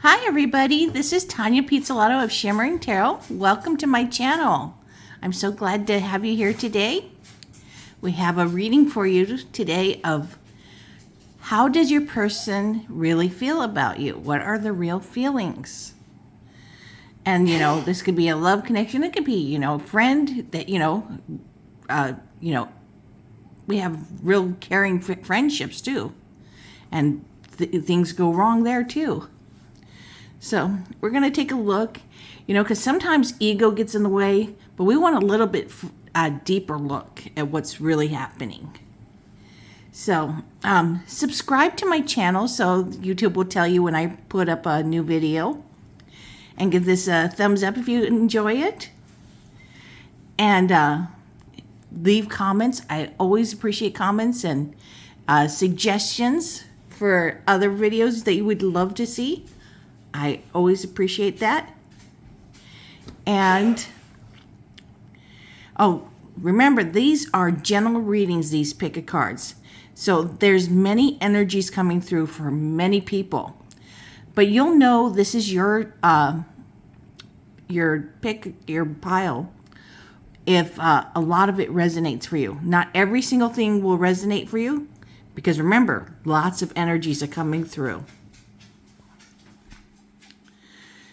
Hi everybody, this is Tanya Pizzolato of Shimmering Tarot. Welcome to my channel. I'm so glad to have you here today. We have a reading for you today of how does your person really feel about you? What are the real feelings? And this could be a love connection. It could be, a friend that, we have real caring friendships too. And things go wrong there too. So we're going to take a look, because sometimes ego gets in the way, but we want a little bit deeper look at what's really happening. So subscribe to my channel so YouTube will tell you when I put up a new video. And give this a thumbs up if you enjoy it. And leave comments. I always appreciate comments and suggestions for other videos that you would love to see. I always appreciate that. And, remember, these are general readings, these pick a cards. So there's many energies coming through for many people. But you'll know this is your pile if a lot of it resonates for you. Not every single thing will resonate for you because remember, lots of energies are coming through.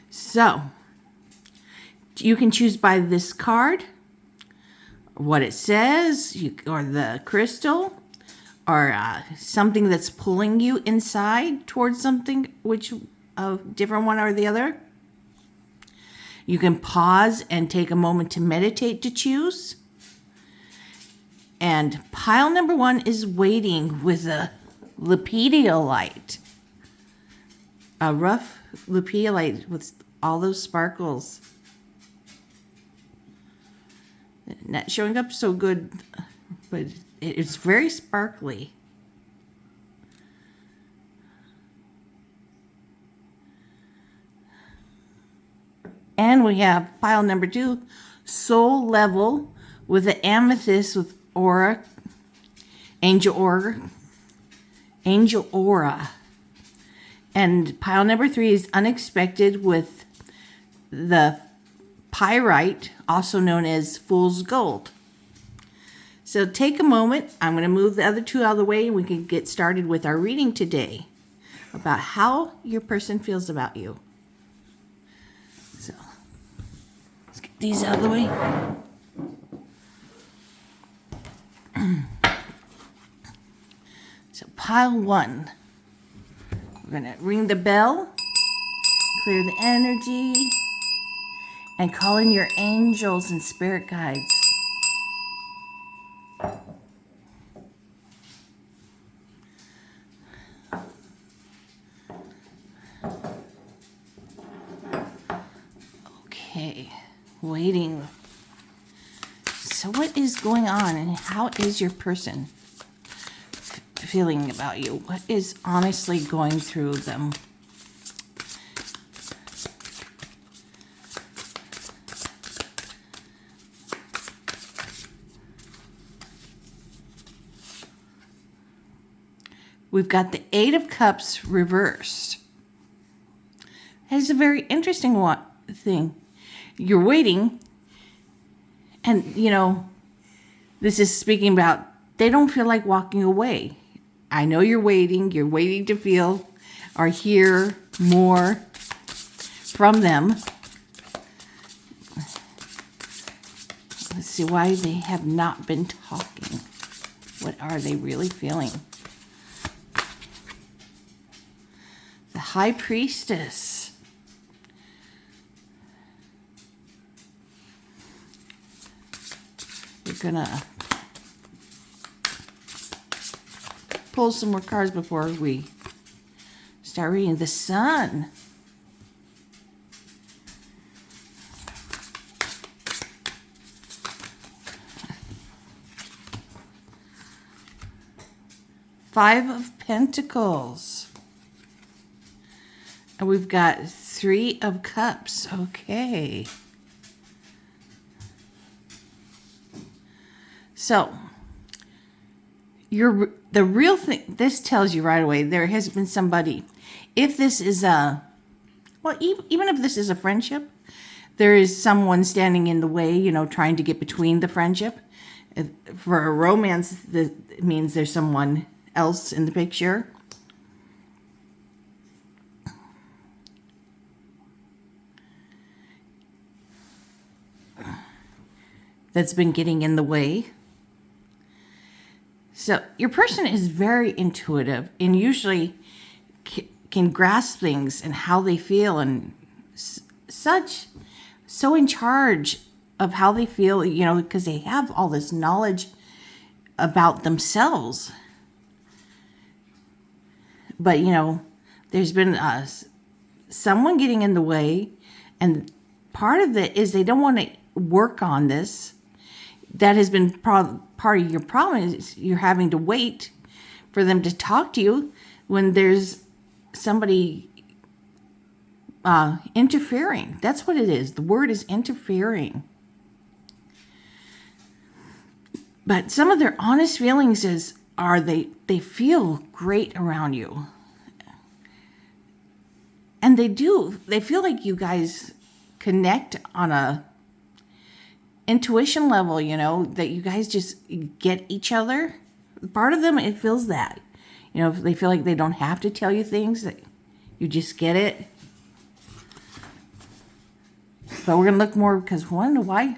So, you can choose by this card, what it says, or the crystal, or something that's pulling you inside towards something, which a different one or the other. You can pause and take a moment to meditate to choose. And pile number 1 is waiting with a lepidolite. A rough lepidolite with all those sparkles. Not showing up so good, but it's very sparkly. And we have pile number 2, soul level with the amethyst with aura, angel aura. And pile number 3 is unexpected with the pyrite, also known as fool's gold. So take a moment. I'm going to move the other 2 out of the way and we can get started with our reading today about how your person feels about you. So let's get these out of the way. So pile 1. We're going to ring the bell, clear the energy, and call in your angels and spirit guides. Okay, waiting. So what is going on and how is your person feeling about you? What is honestly going through them? We've got the 8 of Cups reversed. That is a very interesting thing. You're waiting, and, this is speaking about they don't feel like walking away. I know you're waiting to feel or hear more from them. Let's see why they have not been talking. What are they really feeling? The High Priestess. We're gonna pull some more cards before we start reading. The Sun. Five of Pentacles. And we've got 3 of Cups. Okay. So, the real thing, this tells you right away, there has been somebody, if this is a Well, even if this is a friendship, there is someone standing in the way, trying to get between the friendship. For a romance, that means there's someone else in the picture. That's been getting in the way. So your person is very intuitive and usually can grasp things and how they feel and so in charge of how they feel, because they have all this knowledge about themselves. But, there's been someone getting in the way, and part of it is they don't want to work on this. That has been part of your problem is you're having to wait for them to talk to you when there's somebody interfering. That's what it is. The word is interfering. But some of their honest feelings are they feel great around you. And they do. They feel like you guys connect on a intuition level, that you guys just get each other. Part of them, it feels that. They feel like they don't have to tell you things, that you just get it. But we're going to look more because why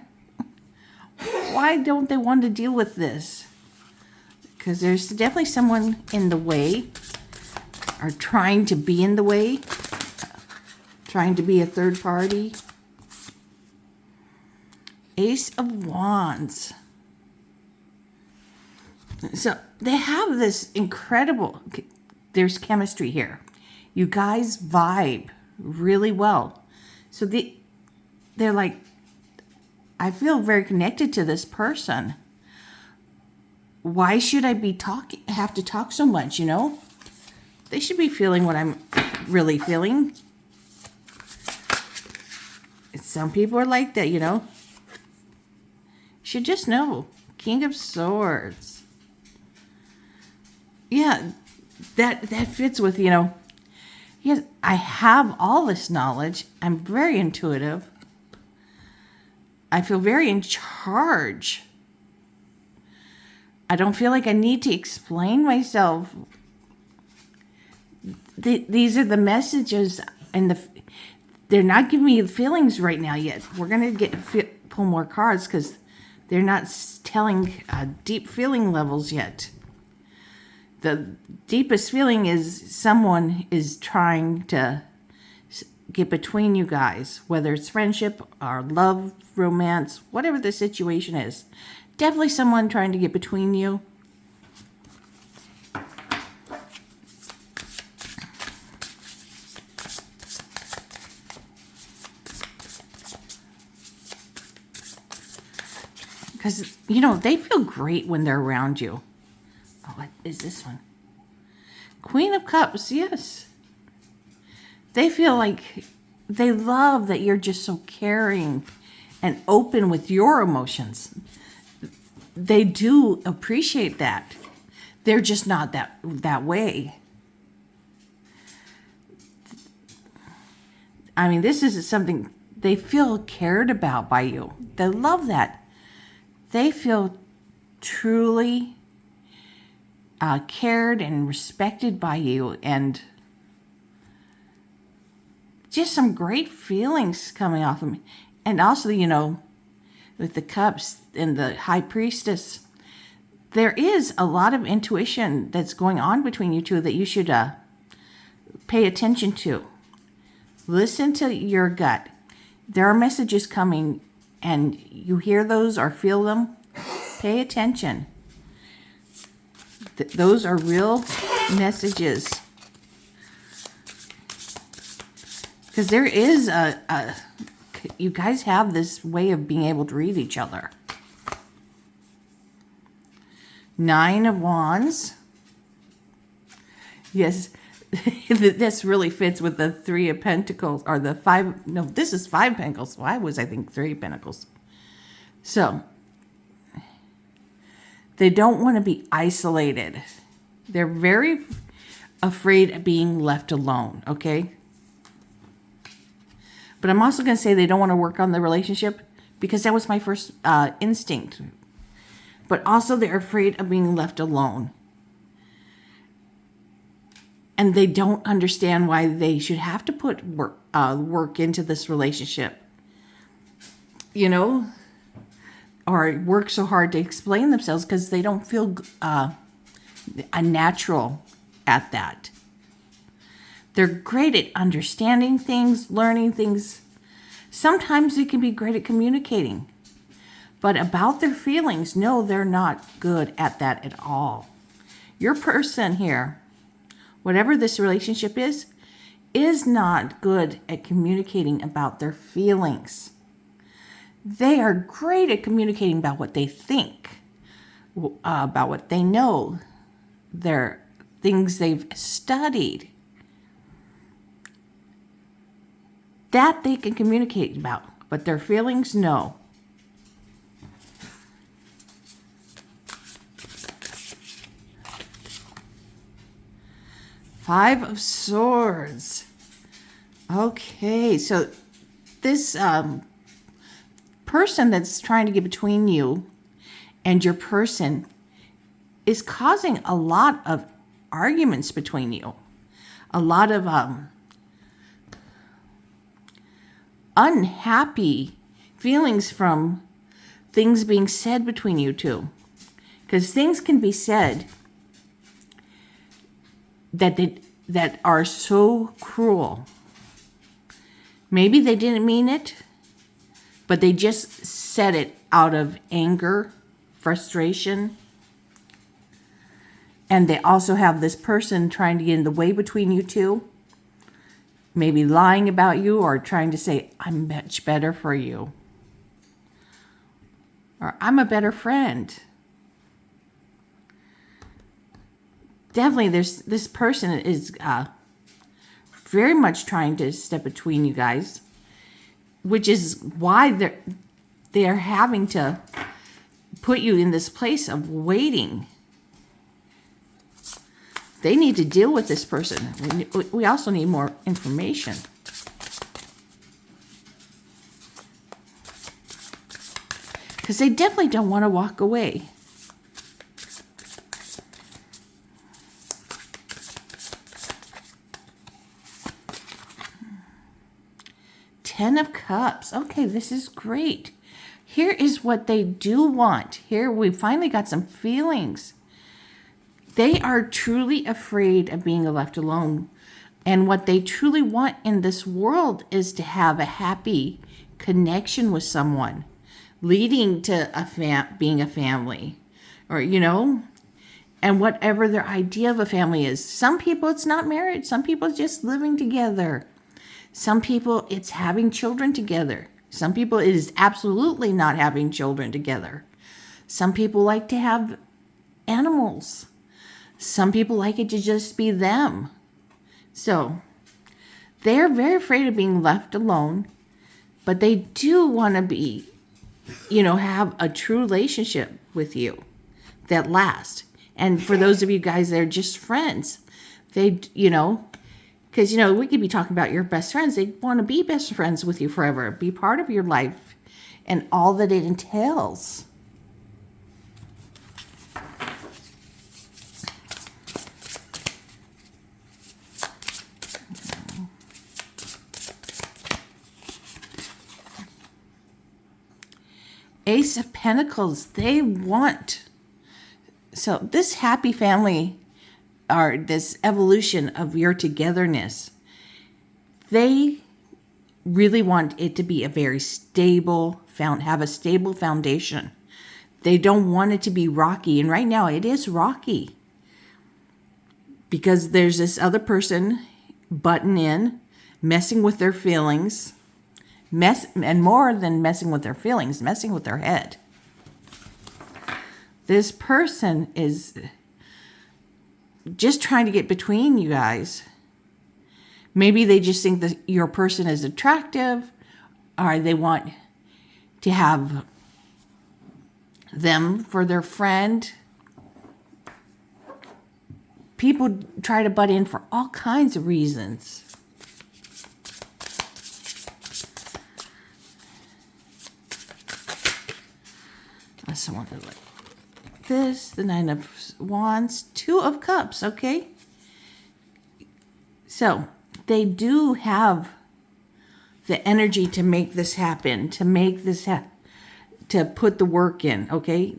don't they want to deal with this? Because there's definitely someone in the way or trying to be in the way, trying to be a third party. Ace of Wands. So they have this incredible, there's chemistry here. You guys vibe really well. So they're like, I feel very connected to this person. Why should I have to talk so much, They should be feeling what I'm really feeling. Some people are like that, You should just know. King of Swords. Yeah, that fits with, yes, I have all this knowledge. I'm very intuitive. I feel very in charge. I don't feel like I need to explain myself. These are the messages, and they're not giving me feelings right now yet. We're going to pull more cards because they're not telling deep feeling levels yet. The deepest feeling is someone is trying to get between you guys, whether it's friendship or love, romance, whatever the situation is. Definitely someone trying to get between you. Because, they feel great when they're around you. Oh, what is this one? Queen of Cups, yes. They feel like they love that you're just so caring and open with your emotions. They do appreciate that. They're just not that way. I mean, this is something they feel cared about by you. They love that. They feel truly cared and respected by you, and just some great feelings coming off of me. And also, with the cups and the high priestess, there is a lot of intuition that's going on between you two that you should pay attention to. Listen to your gut. There are messages coming, and you hear those or feel them. Pay attention. Those are real messages. Because there is you guys have this way of being able to read each other. 9 of Wands. Yes, this really fits with the 3 of Pentacles, or the 5. No, this is 5 Pentacles. Why was I think 3 Pentacles? So, they don't want to be isolated. They're very afraid of being left alone, okay? But I'm also going to say they don't want to work on the relationship because that was my first instinct. But also they're afraid of being left alone. And they don't understand why they should have to put work into this relationship. You know? Or work so hard to explain themselves because they don't feel a natural at that. They're great at understanding things, learning things. Sometimes they can be great at communicating. But about their feelings, no, they're not good at that at all. Your person here, whatever this relationship is not good at communicating about their feelings. They are great at communicating about what they think, about what they know, their things they've studied. That they can communicate about, but their feelings, no. Five of Swords. Okay, so this person that's trying to get between you and your person is causing a lot of arguments between you. A lot of unhappy feelings from things being said between you two. Because things can be said that are so cruel. Maybe they didn't mean it, but they just said it out of anger, frustration. And they also have this person trying to get in the way between you two. Maybe lying about you or trying to say, I'm much better for you. Or I'm a better friend. Definitely this person is very much trying to step between you guys, which is why they're having to put you in this place of waiting. They need to deal with this person. We also need more information. Because they definitely don't want to walk away. Ten of Cups. Okay, this is great. Here is what they do want. Here we finally got some feelings. They are truly afraid of being left alone. And what they truly want in this world is to have a happy connection with someone, leading to being a family. Or, and whatever their idea of a family is. Some people, it's not marriage. Some people, it's just living together. Some people, it's having children together. Some people, it is absolutely not having children together. Some people like to have animals. Some people like it to just be them. So, they're very afraid of being left alone, but they do want to be, have a true relationship with you that lasts. And for those of you guys that are just friends, they, because, we could be talking about your best friends. They want to be best friends with you forever, be part of your life and all that it entails. Ace of Pentacles, they want. So this happy family, or this evolution of your togetherness, they really want it to be a very stable, have a stable foundation. They don't want it to be rocky. And right now it is rocky. Because there's this other person butting in, messing with their feelings. And more than messing with their feelings, messing with their head. This person is just trying to get between you guys. Maybe they just think that your person is attractive, or they want to have them for their friend. People try to butt in for all kinds of reasons. So I want to like this, the Nine of Wands, Two of Cups, okay? So they do have the energy to make this happen, to make this to put the work in, okay?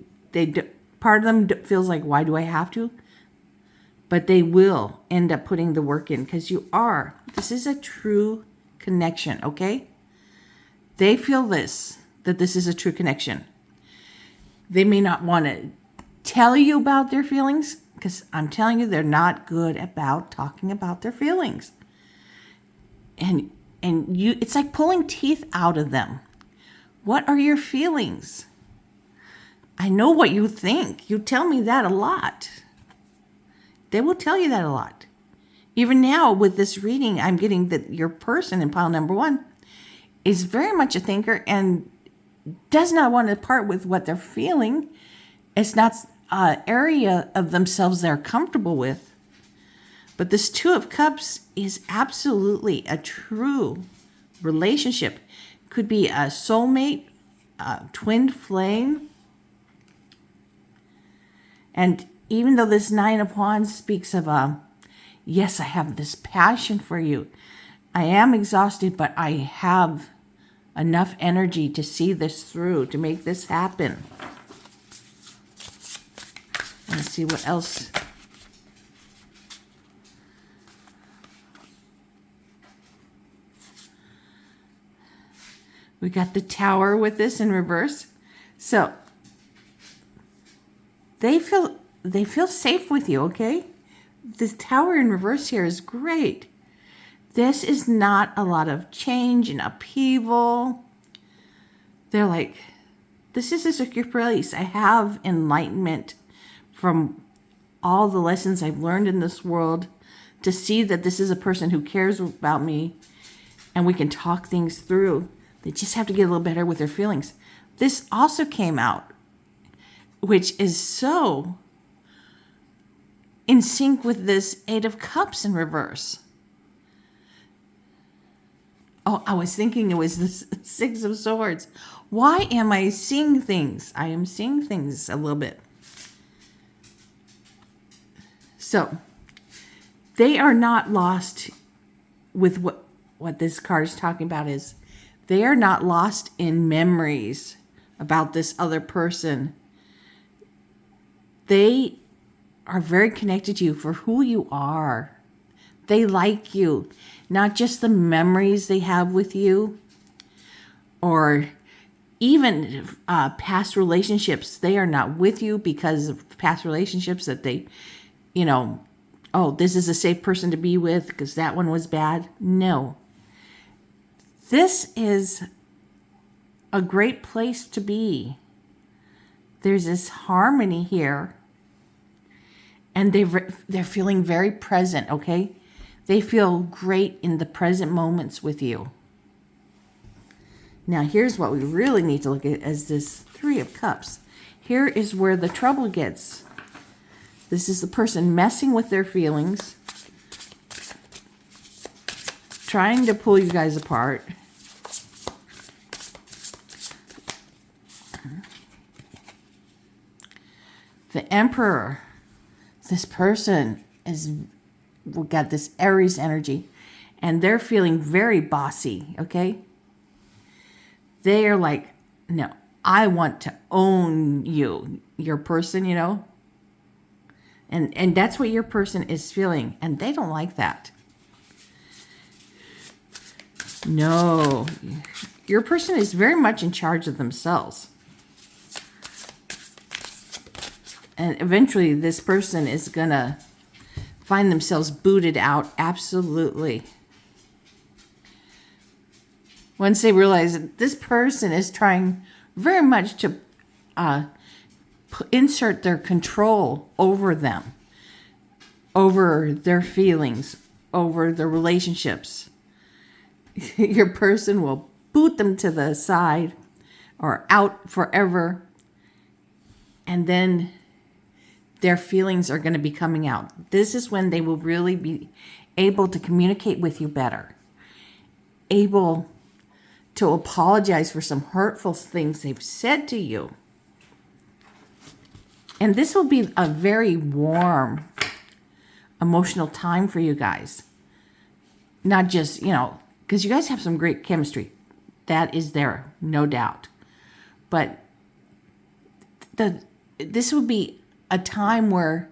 Part of them feels like, why do I have to? But they will end up putting the work in because this is a true connection, okay? They feel that this is a true connection. They may not want to tell you about their feelings because I'm telling you, they're not good about talking about their feelings. And it's like pulling teeth out of them. What are your feelings? I know what you think. You tell me that a lot. They will tell you that a lot. Even now with this reading, I'm getting that your person in pile number 1 is very much a thinker and does not want to part with what they're feeling. It's not an area of themselves they're comfortable with. But this Two of Cups is absolutely a true relationship. Could be a soulmate, a twin flame. And even though this Nine of Wands speaks of, yes, I have this passion for you. I am exhausted, but I have enough energy to see this through, to make this happen. Let's see what else. We got the Tower with this in reverse. So they feel safe with you, okay? This Tower in reverse here is great. This is not a lot of change and upheaval. They're like, this is a secure place. I have enlightenment from all the lessons I've learned in this world to see that this is a person who cares about me and we can talk things through. They just have to get a little better with their feelings. This also came out, which is so in sync with this Eight of Cups in reverse. Oh, I was thinking it was the Six of Swords. Why am I seeing things? I am seeing things a little bit. So, they are not lost with what this card is talking about is they are not lost in memories about this other person. They are very connected to you for who you are. They like you, not just the memories they have with you or even past relationships. They are not with you because of past relationships that they, oh, this is a safe person to be with because that one was bad. No. This is a great place to be. There's this harmony here. And they're feeling very present, okay? They feel great in the present moments with you. Now, here's what we really need to look at as this Three of Cups. Here is where the trouble gets. This is the person messing with their feelings, trying to pull you guys apart. The Emperor. This person got this Aries energy, and they're feeling very bossy, okay? They are like, no, I want to own you, your person, And that's what your person is feeling, and they don't like that. No, your person is very much in charge of themselves. And eventually this person is going to find themselves booted out. Absolutely. Once they realize that this person is trying very much to insert their control over them, over their feelings, over their relationships. Your person will boot them to the side or out forever. And then their feelings are going to be coming out. This is when they will really be able to communicate with you better. Able to apologize for some hurtful things they've said to you. And this will be a very warm, emotional time for you guys. Not just, because you guys have some great chemistry. That is there, no doubt. But this will be a time where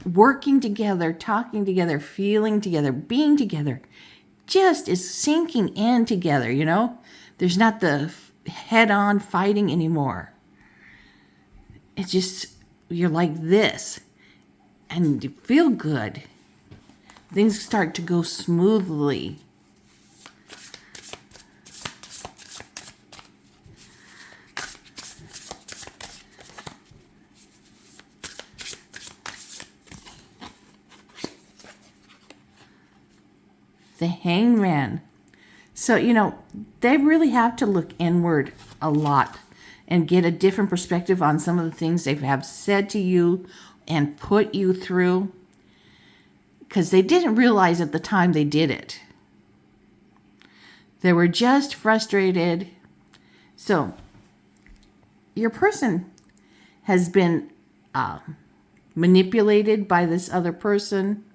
working together, talking together, feeling together, being together, just is sinking in together, There's not the head-on fighting anymore. It's just, you're like this, and you feel good. Things start to go smoothly. The Hangman. So, they really have to look inward a lot and get a different perspective on some of the things they have said to you and put you through, because they didn't realize at the time they did it. They were just frustrated. So your person has been manipulated by this other person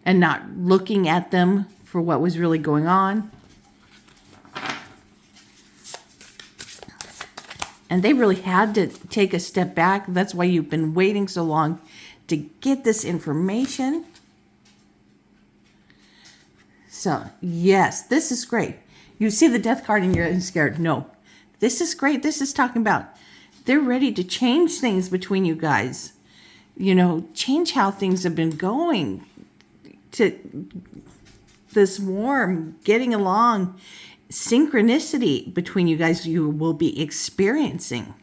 and not looking at them for what was really going on. And they really had to take a step back. That's why you've been waiting so long to get this information. So, yes, this is great. You see the death card and you're scared. No, this is great. This is talking about they're ready to change things between you guys. Change how things have been going. To this warm, getting along, synchronicity between you guys you will be experiencing.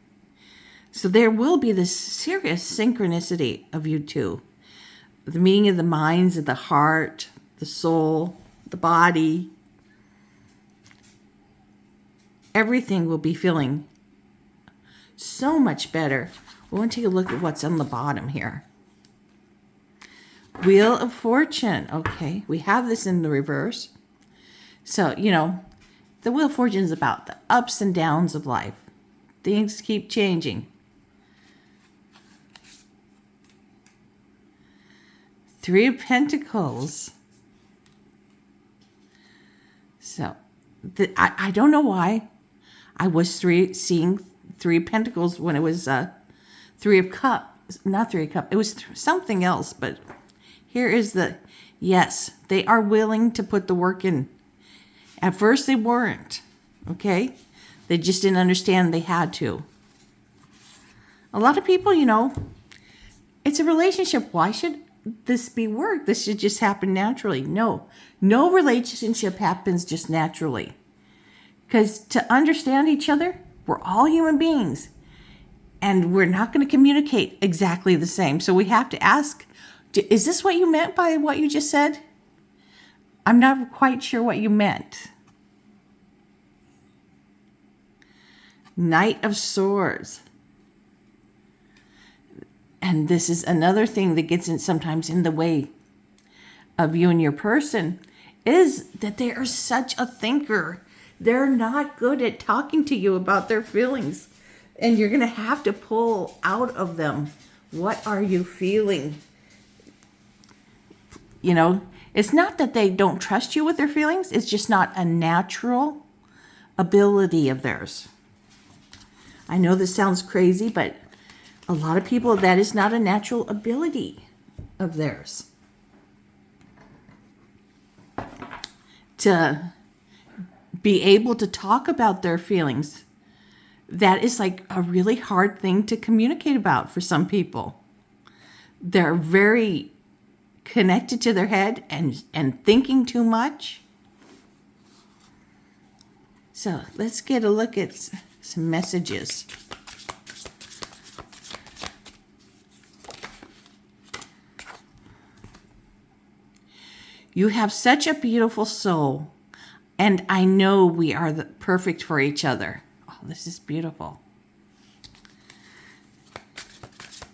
So there will be this serious synchronicity of you two. The meeting of the minds, of the heart, the soul, the body. Everything will be feeling so much better. We want to take a look at what's on the bottom here. Wheel of Fortune. Okay, we have this in the reverse. So, the Wheel of Fortune is about the ups and downs of life. Things keep changing. Three of Pentacles. So, I don't know why I was seeing Three of Pentacles when it was Three of Cups. Not Three of Cups. It was something else, but here is yes, they are willing to put the work in. At first they weren't, okay? They just didn't understand they had to. A lot of people, it's a relationship. Why should this be work? This should just happen naturally. No relationship happens just naturally. Because to understand each other, we're all human beings. And we're not going to communicate exactly the same. So we have to ask, is this what you meant by what you just said? I'm not quite sure what you meant. Knight of Swords. And this is another thing that gets sometimes in the way of you and your person, is that they are such a thinker. They're not good at talking to you about their feelings. And you're going to have to pull out of them, what are you feeling? It's not that they don't trust you with their feelings. It's just not a natural ability of theirs. I know this sounds crazy, but a lot of people, that is not a natural ability of theirs. To be able to talk about their feelings, that is like a really hard thing to communicate about for some people. They're very connected to their head and thinking too much. So let's get a look at some messages. You have such a beautiful soul, and I know we are perfect for each other. Oh, this is beautiful.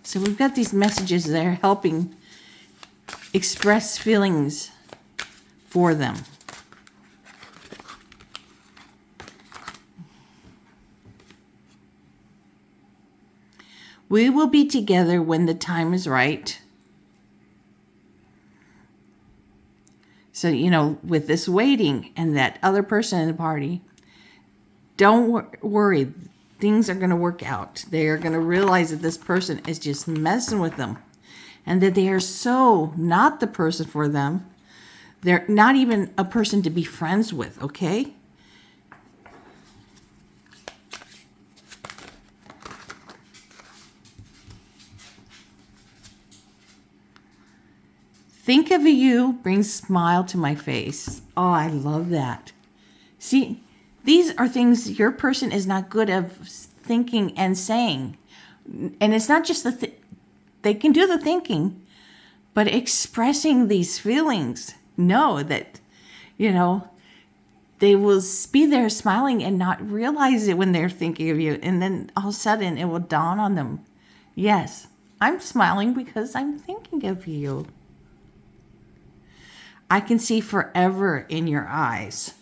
So we've got these messages that are helping express feelings for them. We will be together when the time is right. So, with this waiting and that other person in the party, don't worry. Things are going to work out. They are going to realize that this person is just messing with them and that they are so not the person for them. They're not even a person to be friends with, okay? Think of you brings smile to my face. Oh, I love that. See, these are things your person is not good at thinking and saying. And it's not just they can do the thinking, but expressing these feelings. Know that, they will be there smiling and not realize it when they're thinking of you. And then all of a sudden it will dawn on them. Yes, I'm smiling because I'm thinking of you. I can see forever in your eyes.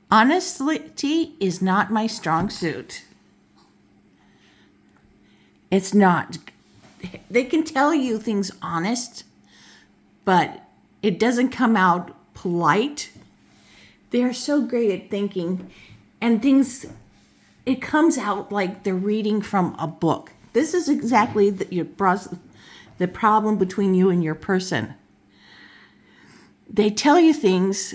Honesty is not my strong suit. It's not. They can tell you things honest, but it doesn't come out polite. They are so great at thinking, and it comes out like they're reading from a book. This is exactly the problem between you and your person. They tell you things,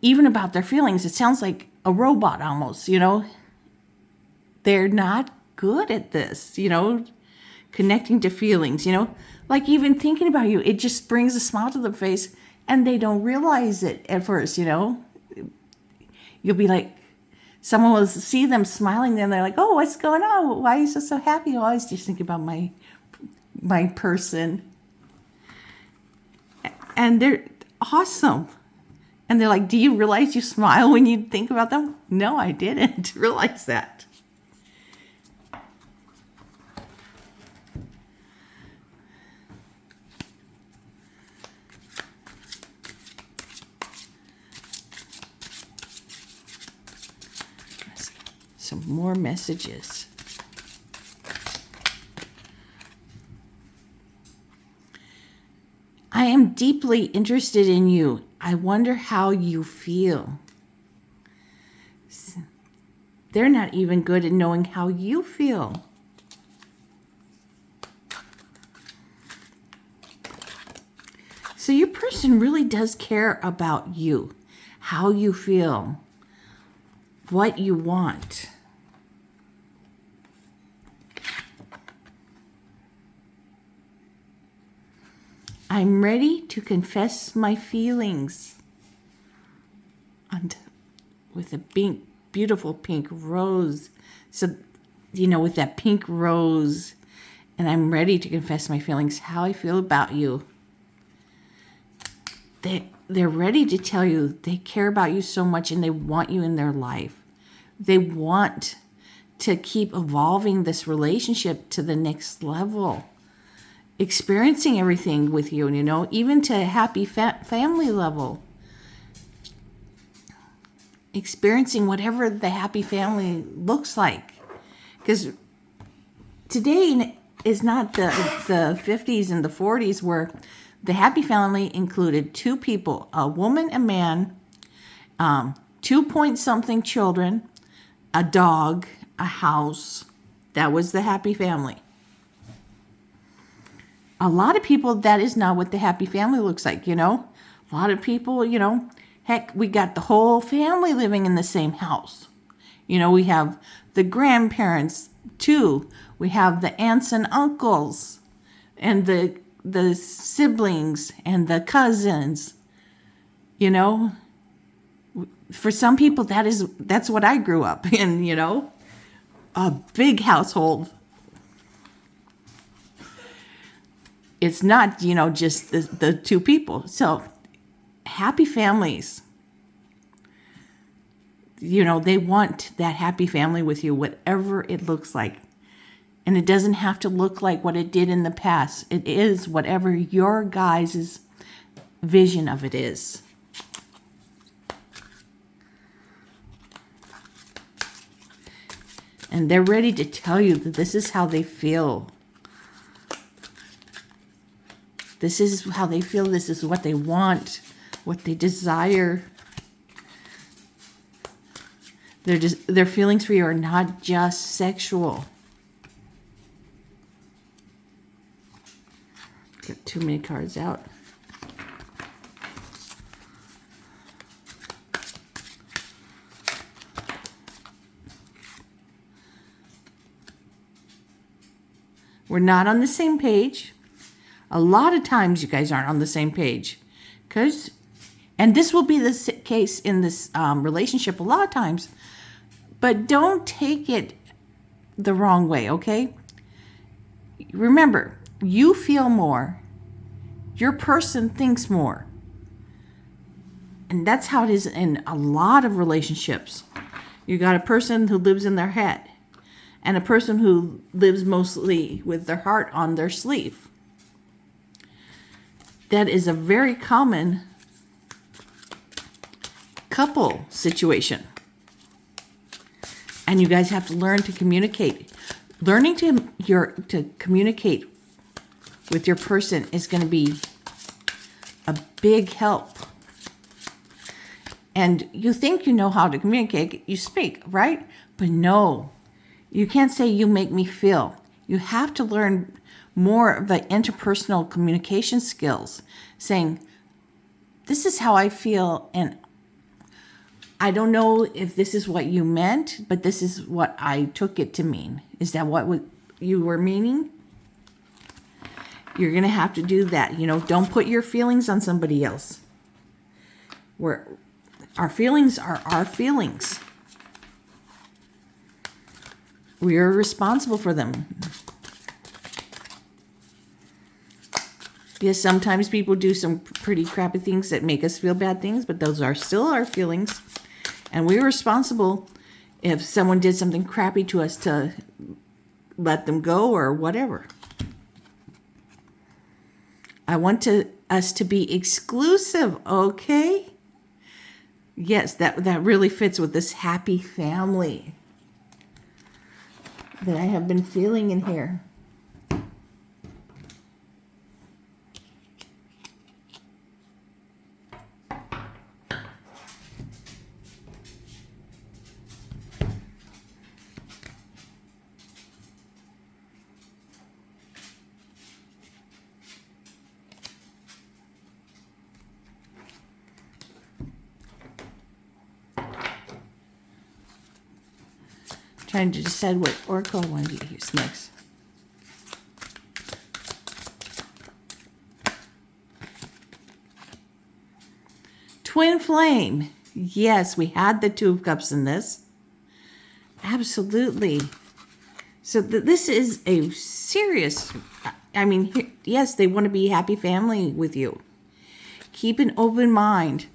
even about their feelings. It sounds like a robot almost, They're not good at this, connecting to feelings, like even thinking about you. It just brings a smile to their face, and they don't realize it at first, You'll be like, someone will see them smiling, and they're like, "Oh, what's going on? Why are you so happy?" Oh, I was just thinking about my person. And they're awesome. And they're like, "Do you realize you smile when you think about them?" No, I didn't realize that. Some more messages. I am deeply interested in you. I wonder how you feel. They're not even good at knowing how you feel. So your person really does care about you, how you feel, what you want. I'm ready to confess my feelings. And with a beautiful pink rose. So, with that pink rose. And I'm ready to confess my feelings, how I feel about you. They're ready to tell you they care about you so much and they want you in their life. They want to keep evolving this relationship to the next level. Experiencing everything with you, even to a happy family level. Experiencing whatever the happy family looks like. Because today is not the 50s and the 40s where the happy family included two people, a woman, a man, 2-point-something children, a dog, a house. That was the happy family. A lot of people, that is not what the happy family looks like, A lot of people, heck, we got the whole family living in the same house. We have the grandparents, too. We have the aunts and uncles and the siblings and the cousins. For some people, that's what I grew up in, a big household. It's not, just the two people. So happy families, they want that happy family with you, whatever it looks like. And it doesn't have to look like what it did in the past. It is whatever your guys' vision of it is. And they're ready to tell you that this is how they feel. This is how they feel. This is what they want, what they desire. Their feelings for you are not just sexual. Got too many cards out. We're not on the same page. A lot of times you guys aren't on the same page. And this will be the case in this relationship a lot of times. But don't take it the wrong way, okay? Remember, you feel more. Your person thinks more. And that's how it is in a lot of relationships. You got a person who lives in their head and a person who lives mostly with their heart on their sleeve. That is a very common couple situation. And you guys have to learn to communicate. Learning to communicate with your person is going to be a big help. And you think you know how to communicate, you speak, right? But no, you can't say you make me feel. You have to learn more of the interpersonal communication skills, saying, this is how I feel, and I don't know if this is what you meant, but this is what I took it to mean. Is that what you were meaning? You're going to have to do that. Don't put your feelings on somebody else. Our feelings are our feelings. We are responsible for them. Yes, sometimes people do some pretty crappy things that make us feel bad things, but those are still our feelings. And we're responsible if someone did something crappy to us to let them go or whatever. I want us to be exclusive, okay? Yes, that really fits with this happy family that I have been feeling in here. Trying to decide what oracle I want to use next. Twin flame. Yes, we had the Two of Cups in this. Absolutely. So this is a serious, yes, they want to be a happy family with you. Keep an open mind.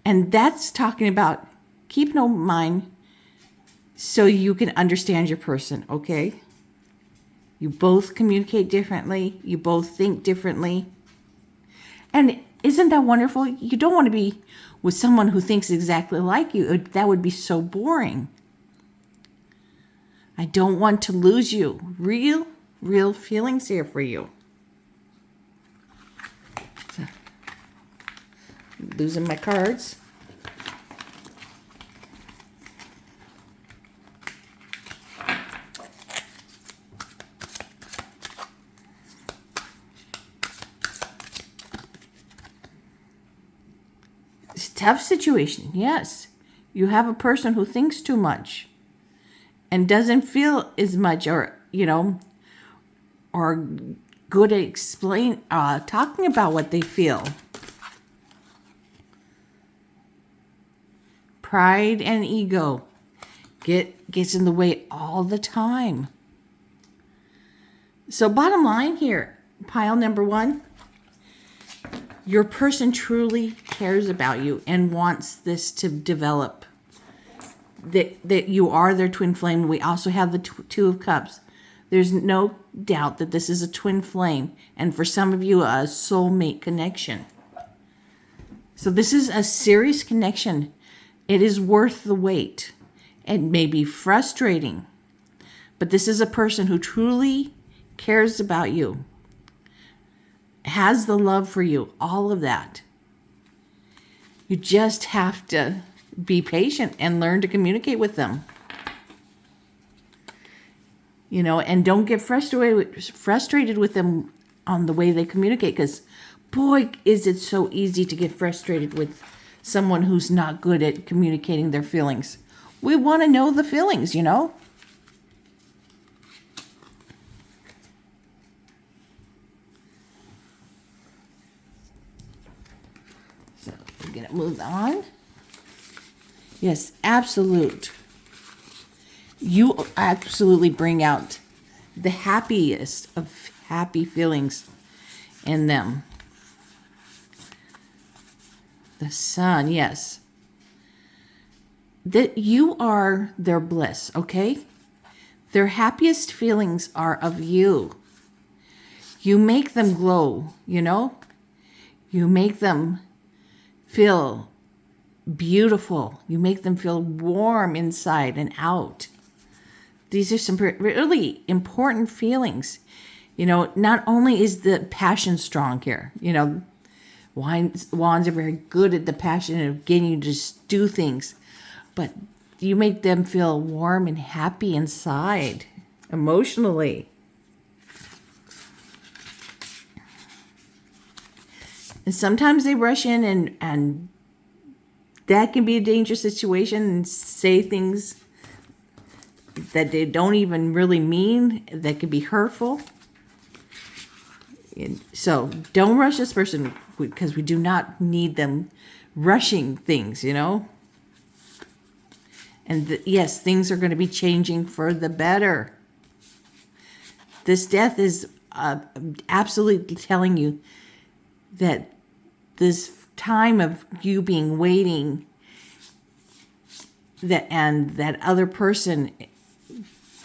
And that's talking about keep an open mind so you can understand your person, okay? You both communicate differently. You both think differently. And isn't that wonderful? You don't want to be with someone who thinks exactly like you. That would be so boring. I don't want to lose you. Real feelings here for you. So, losing my cards. Tough situation, yes. You have a person who thinks too much and doesn't feel as much or good at talking about what they feel. Pride and ego gets in the way all the time. So bottom line here, pile number 1, your person truly cares about you and wants this to develop. That you are their twin flame. We also have the Two of Cups. There's no doubt that this is a twin flame, and for some of you, a soulmate connection. So this is a serious connection. It is worth the wait. It may be frustrating, but this is a person who truly cares about you, has the love for you, all of that. You just have to be patient and learn to communicate with them. And don't get frustrated with them on the way they communicate, because boy, is it so easy to get frustrated with someone who's not good at communicating their feelings. We want to know the feelings, So we're going to move on. Yes, absolute. You absolutely bring out the happiest of happy feelings in them. The sun, yes. That you are their bliss, okay? Their happiest feelings are of you. You make them glow, You make them feel beautiful. You make them feel warm inside and out. These are some really important feelings. Not only is the passion strong here, wands are very good at the passion of getting you to just do things, but you make them feel warm and happy inside, emotionally. And sometimes they rush in and that can be a dangerous situation and say things that they don't even really mean, that can be hurtful. And so don't rush this person, because we do not need them rushing things, And yes, things are going to be changing for the better. This death is absolutely telling you that this time of you being waiting, and that other person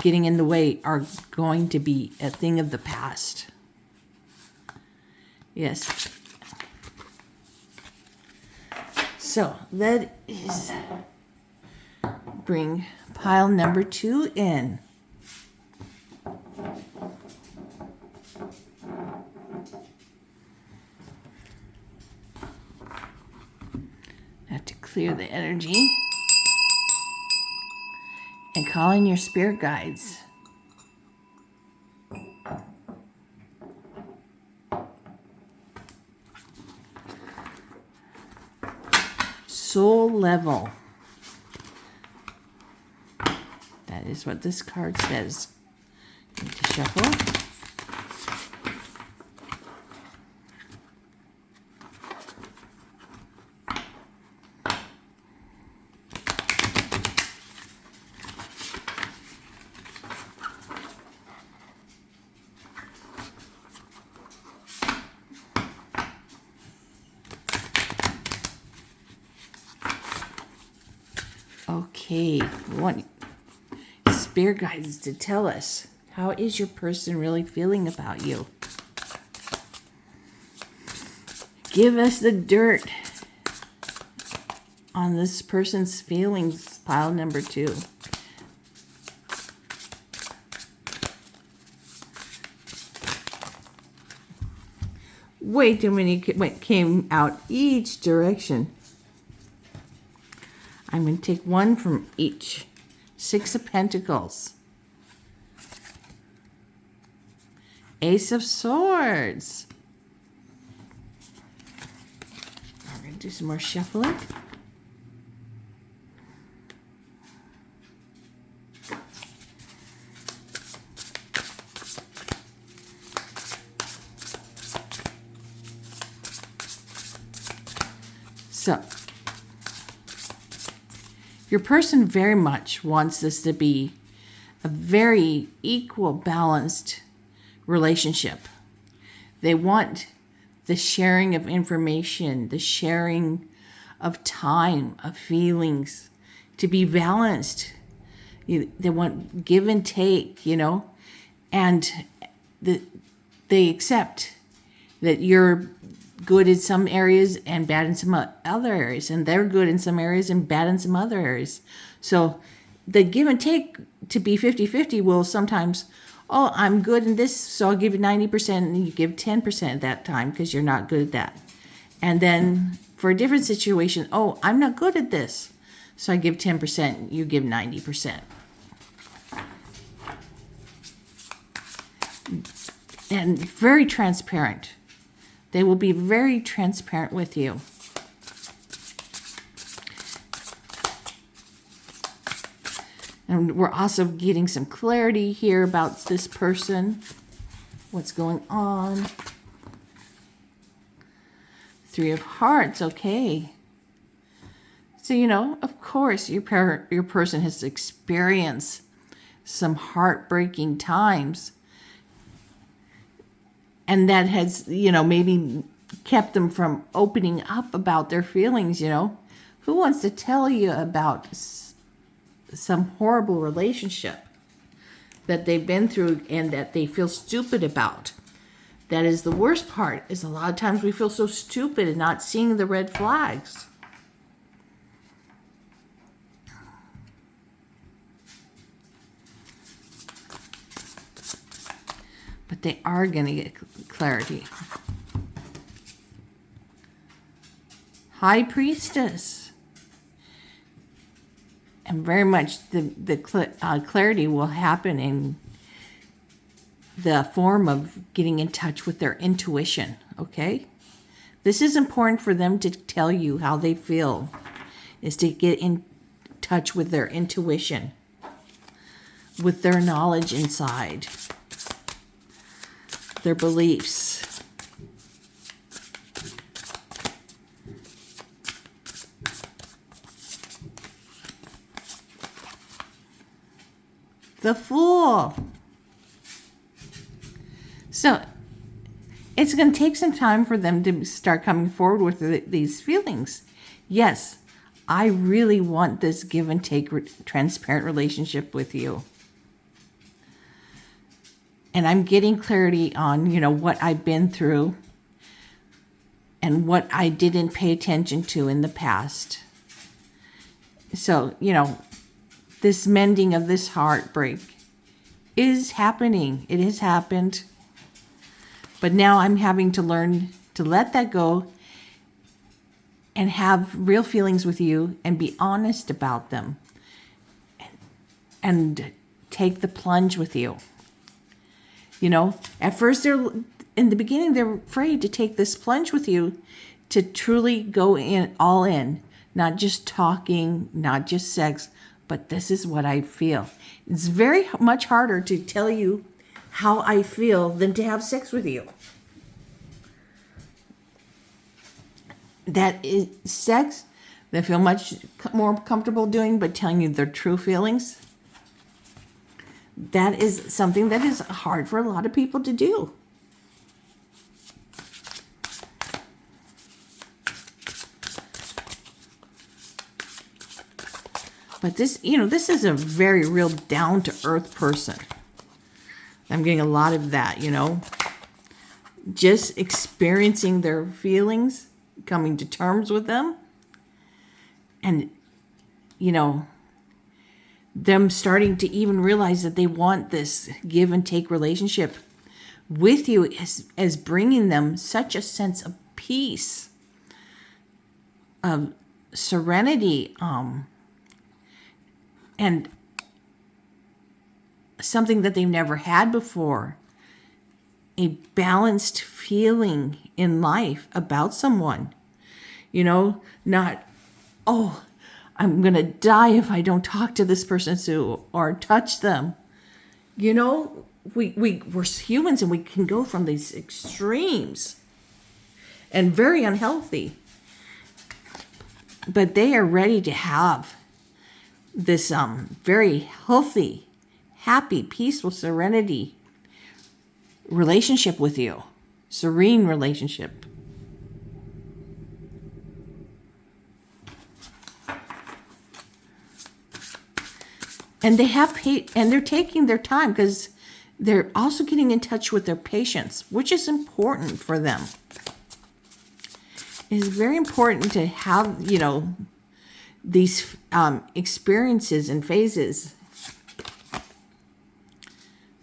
getting in the way are going to be a thing of the past. Yes. So that is bring pile number 2 in. Have to clear the energy. And call in your spirit guides. Soul level. That is what this card says. Need to shuffle. Okay, we want spirit guides to tell us, how is your person really feeling about you? Give us the dirt on this person's feelings, pile number 2. Way too many came out each direction. I'm going to take one from each. 6 of Pentacles. Ace of Swords. I'm going to do some more shuffling. So, your person very much wants this to be a very equal, balanced relationship. They want the sharing of information, the sharing of time, of feelings to be balanced. They want give and take, And they accept that you're good in some areas and bad in some other areas, and they're good in some areas and bad in some other areas. So the give and take to be 50-50 will sometimes, oh, I'm good in this, so I'll give you 90% and you give 10% at that time because you're not good at that. And then for a different situation, oh, I'm not good at this, so I give 10%, you give 90%. And very transparent. They will be very transparent with you. And we're also getting some clarity here about this person. What's going on? 3 of Hearts, okay. So, of course, your person has experienced some heartbreaking times. And that has, maybe kept them from opening up about their feelings, Who wants to tell you about some horrible relationship that they've been through and that they feel stupid about? That is the worst part, is a lot of times we feel so stupid and not seeing the red flags. But they are going to get clarity. High Priestess. And very much the clarity will happen in the form of getting in touch with their intuition, okay? This is important for them to tell you how they feel, is to get in touch with their intuition, with their knowledge inside, their beliefs. The Fool. So it's going to take some time for them to start coming forward with these feelings. Yes, I really want this give and take transparent relationship with you. And I'm getting clarity on, what I've been through and what I didn't pay attention to in the past. So, this mending of this heartbreak is happening. It has happened. But now I'm having to learn to let that go and have real feelings with you and be honest about them and take the plunge with you. At first in the beginning, they're afraid to take this plunge with you, to truly go in, all in, not just talking, not just sex, but this is what I feel. It's very much harder to tell you how I feel than to have sex with you. That is sex they feel much more comfortable doing, but telling you their true feelings. That is something that is hard for a lot of people to do. But this, this is a very real down-to-earth person. I'm getting a lot of that, Just experiencing their feelings, coming to terms with them. And, them starting to even realize that they want this give and take relationship with you as bringing them such a sense of peace, of serenity, and something that they've never had before, a balanced feeling in life about someone, not, oh, I'm going to die if I don't talk to this person or touch them. We're humans and we can go from these extremes and very unhealthy. But they are ready to have this very healthy, happy, peaceful, serenity relationship with you. Serene relationship. And they have and they're taking their time because They're also getting in touch with their patients, which is important for them. It is very important to have, these experiences and phases.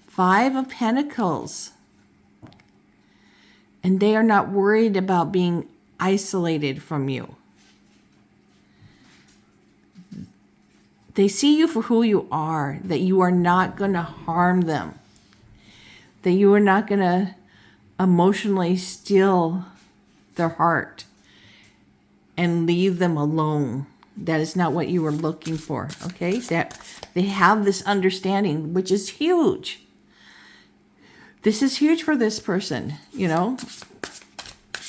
5 of Pentacles. And they are not worried about being isolated from you. They see you for who you are, that you are not going to harm them, that you are not going to emotionally steal their heart and leave them alone. That is not what you were looking for, okay? That they have this understanding, which is huge. This is huge for this person,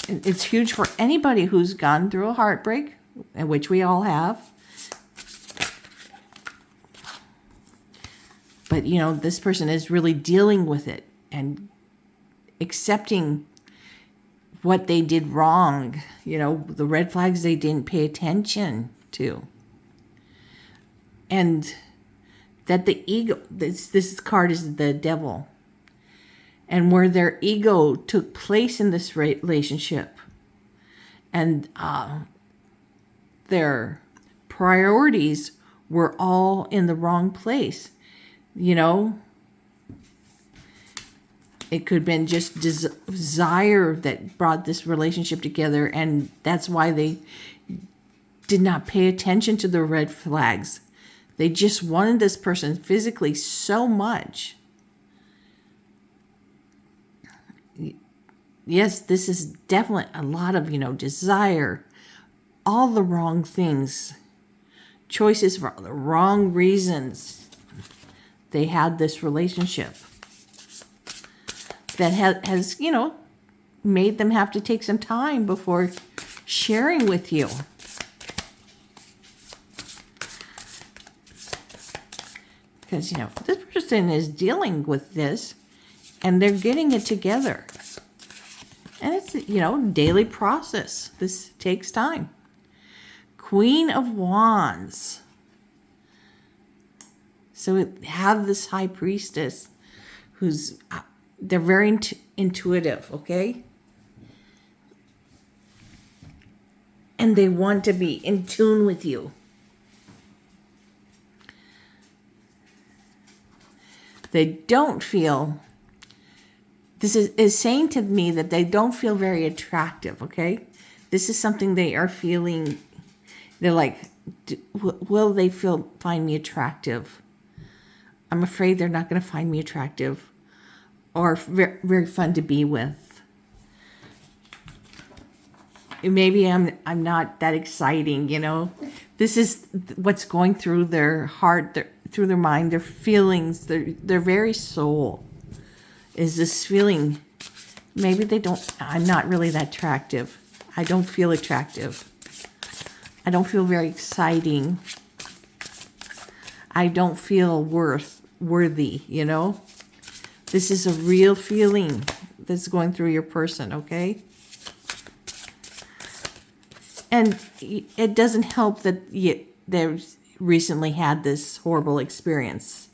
It's huge for anybody who's gone through a heartbreak, which we all have. But, this person is really dealing with it and accepting what they did wrong, the red flags they didn't pay attention to. And that the ego, this card is the devil. And where their ego took place in this relationship and their priorities were all in the wrong place. It could have been just desire that brought this relationship together, and that's why they did not pay attention to the red flags. They just wanted this person physically so much. Yes, this is definitely a lot of, desire, all the wrong things, choices for the wrong reasons. They had this relationship that has, made them have to take some time before sharing with you. Because, this person is dealing with this and they're getting it together. And it's, daily process. This takes time. Queen of Wands. So we have this high priestess who's, they're very intuitive, okay? And they want to be in tune with you. They don't feel, this is saying to me that they don't feel very attractive, okay? This is something they are feeling, they're like, will they find me attractive? I'm afraid they're not going to find me attractive or very, very fun to be with. Maybe I'm not that exciting, This is what's going through their heart, through their mind, their feelings, their very soul. Is this feeling, maybe I'm not really that attractive. I don't feel attractive. I don't feel very exciting. I don't feel worthy, This is a real feeling that's going through your person, okay? And it doesn't help that they recently had this horrible experience.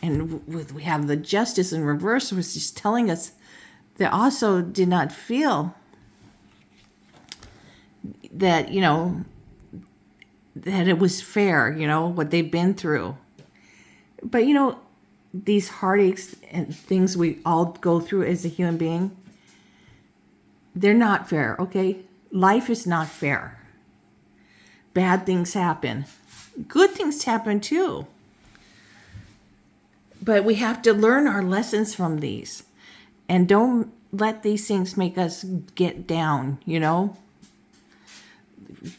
And we have the Justice in reverse, which is telling us they also did not feel that, that it was fair, what they've been through. But, these heartaches and things we all go through as a human being, they're not fair, okay? Life is not fair. Bad things happen. Good things happen too. But we have to learn our lessons from these. And don't let these things make us get down,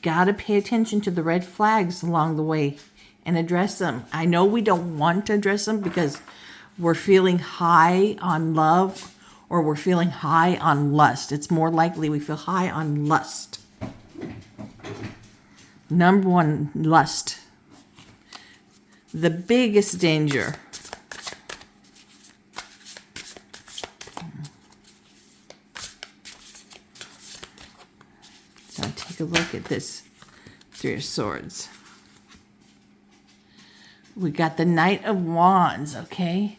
Got to pay attention to the red flags along the way and address them. I know we don't want to address them because we're feeling high on love or we're feeling high on lust. It's more likely we feel high on lust. Number 1, lust. The biggest danger. So take a look at this 3 of Swords. We got the Knight of Wands, okay?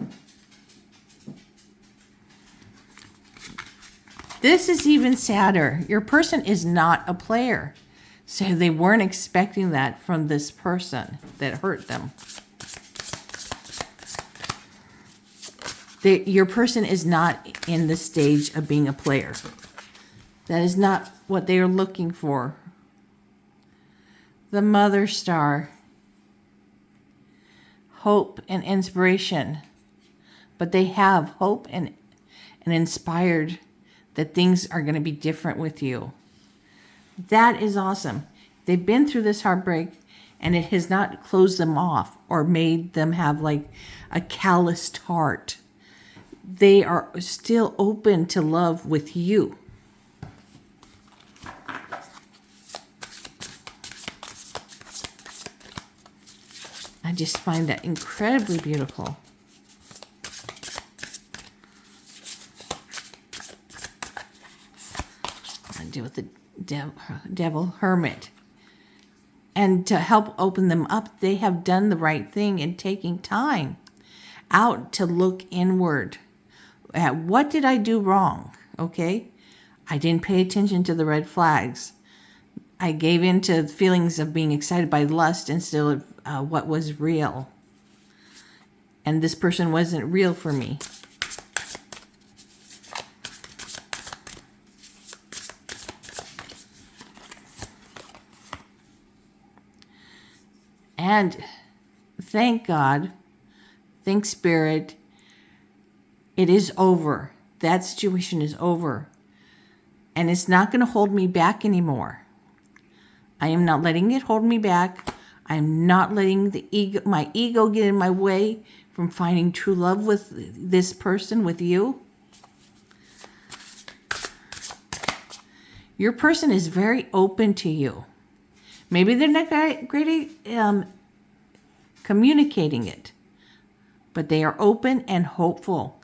This is even sadder. Your person is not a player. So they weren't expecting that from this person that hurt them. Your person is not in the stage of being a player. That is not what they are looking for. The Mother Star. Hope and inspiration. But they have hope and inspired that things are going to be different with you. That is awesome. They've been through this heartbreak and it has not closed them off or made them have like a calloused heart. They are still open to love with you. I just find that incredibly beautiful. I deal with the devil hermit. And to help open them up, they have done the right thing in taking time out to look inward at what did I do wrong, okay? I didn't pay attention to the red flags. I gave in to feelings of being excited by lust instead of what was real. And this person wasn't real for me. And thank God, thank Spirit, it is over. That situation is over. And it's not going to hold me back anymore. I am not letting it hold me back. I'm not letting my ego get in my way from finding true love with this person, with you. Your person is very open to you. Maybe they're not great at communicating it, but they are open and hopeful.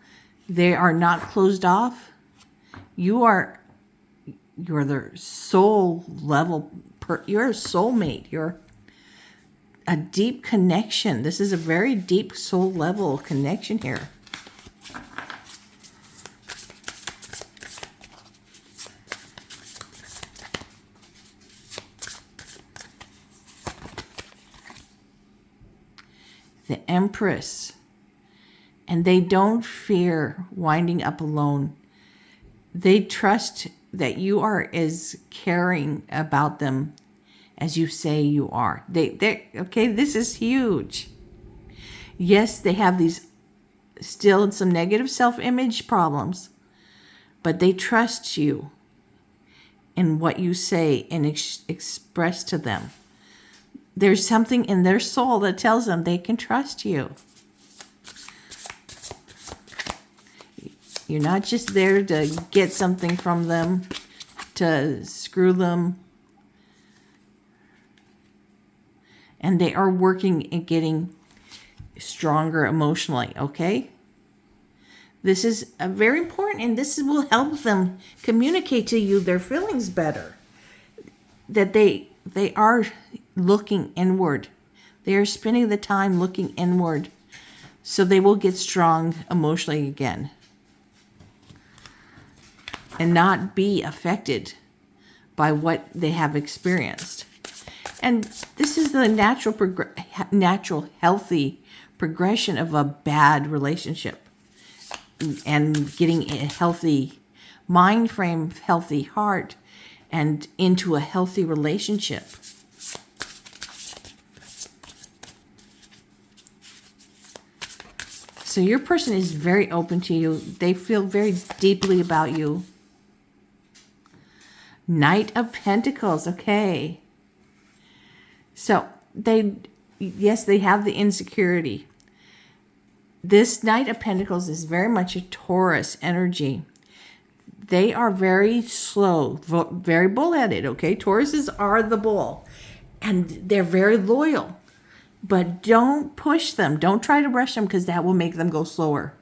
They are not closed off. You're the soul level. You're a soulmate. You're a deep connection. This is a very deep soul level connection here. The Empress. And they don't fear winding up alone. They trust that you are as caring about them as you say you are. Okay, this is huge. Yes, they have these still some negative self-image problems, but they trust you in what you say and express to them. There's something in their soul that tells them they can trust you. You're not just there to get something from them, to screw them. And they are working at getting stronger emotionally, okay? This is very important, and this will help them communicate to you their feelings better. That they are looking inward. They are spending the time looking inward, so they will get strong emotionally again and not be affected by what they have experienced. And this is the natural healthy progression of a bad relationship and getting a healthy mind frame, healthy heart, and into a healthy relationship. So your person is very open to you. They feel very deeply about you. Knight of Pentacles, okay. So they have the insecurity. This Knight of Pentacles is very much a Taurus energy. They are very slow, very bullheaded, okay? Tauruses are the bull, and they're very loyal. But don't push them. Don't try to rush them, because that will make them go slower.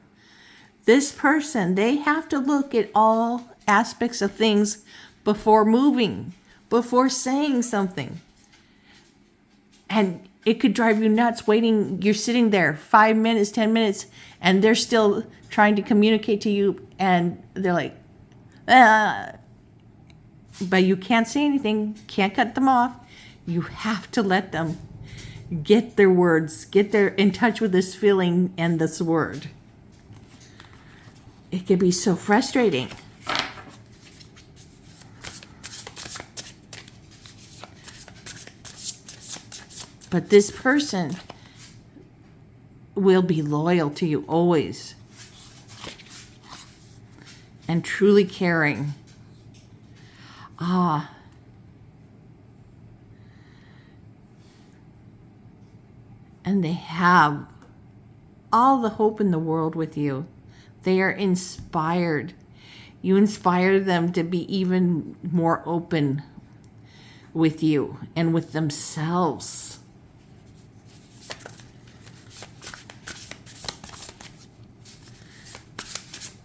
This person, they have to look at all aspects of things before moving, before saying something. And it could drive you nuts waiting. You're sitting there 5 minutes, 10 minutes, and they're still trying to communicate to you. And they're like, But you can't say anything, can't cut them off. You have to let them get their words, get their in touch with this feeling and this word. It can be so frustrating. But this person will be loyal to you always and truly caring. And they have all the hope in the world with you. They are inspired. You inspire them to be even more open with you and with themselves.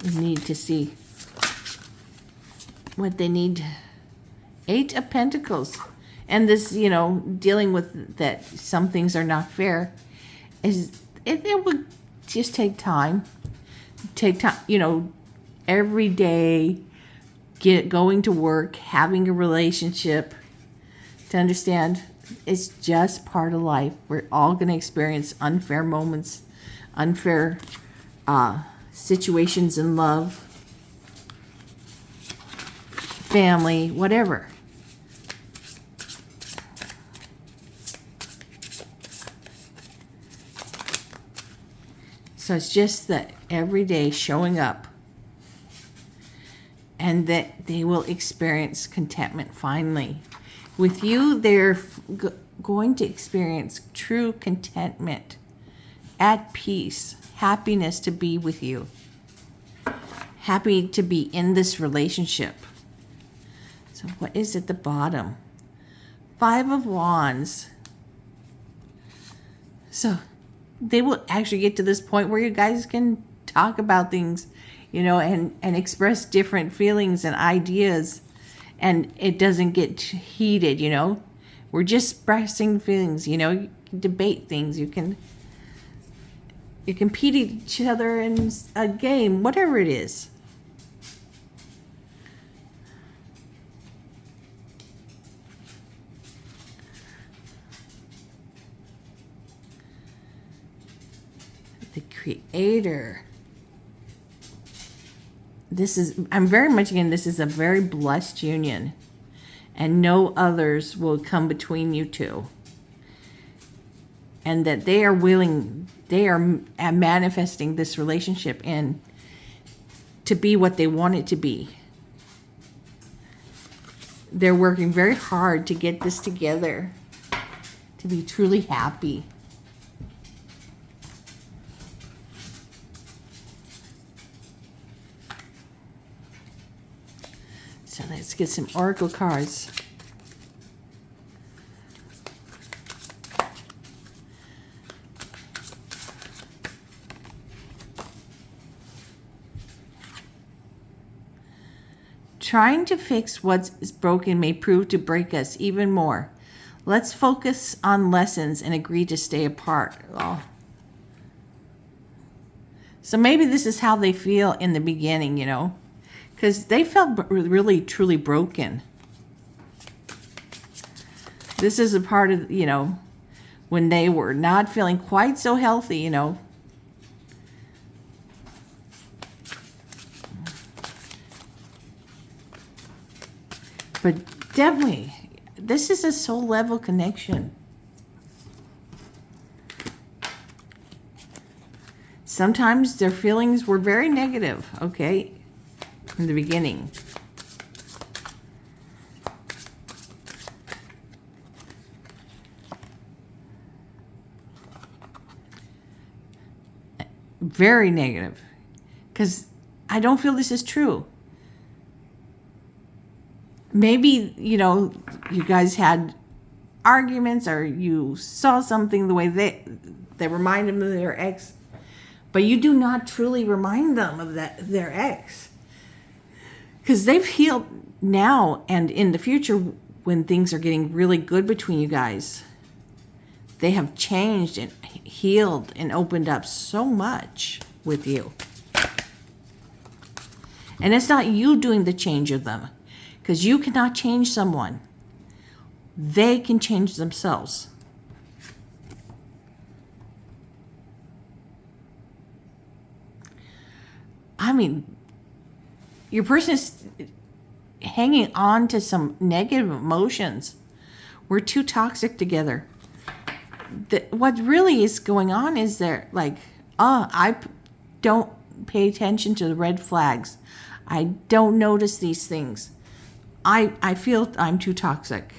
You need to see what they need. 8 of Pentacles. And this, dealing with that some things are not fair, it would just take time. Take time, every day, going to work, having a relationship, to understand it's just part of life. We're all going to experience unfair moments, unfair situations in love, family, whatever. So it's just that every day showing up, and that they will experience contentment finally. With you, they're going to experience true contentment, at peace, happiness to be with you, happy to be in this relationship. So what is at the bottom? 5 of Wands. So they will actually get to this point where you guys can talk about things, and express different feelings and ideas, and it doesn't get heated, We're just expressing feelings, you can debate things, you can compete each other in a game, whatever it is. The Creator. I'm very much, again, this is a very blessed union, and no others will come between you two. And that they are manifesting this relationship in to be what they want it to be. They're working very hard to get this together, to be truly happy. So let's get some oracle cards. Trying to fix what's broken may prove to break us even more. Let's focus on lessons and agree to stay apart. Oh. So maybe this is how they feel in the beginning, because they felt really, truly broken. This is a part of, when they were not feeling quite so healthy, But definitely, this is a soul level connection. Sometimes their feelings were very negative, okay, in the beginning. Very negative. Because I don't feel this is true. Maybe, you guys had arguments, or you saw something the way they remind them of their ex, but you do not truly remind them of their ex, because they've healed now, and in the future, when things are getting really good between you guys, they have changed and healed and opened up so much with you. And it's not you doing the change of them, because you cannot change someone. They can change themselves. I mean, your person is hanging on to some negative emotions. We're too toxic together. What really is going on is they're like, I don't pay attention to the red flags. I don't notice these things. I feel I'm too toxic.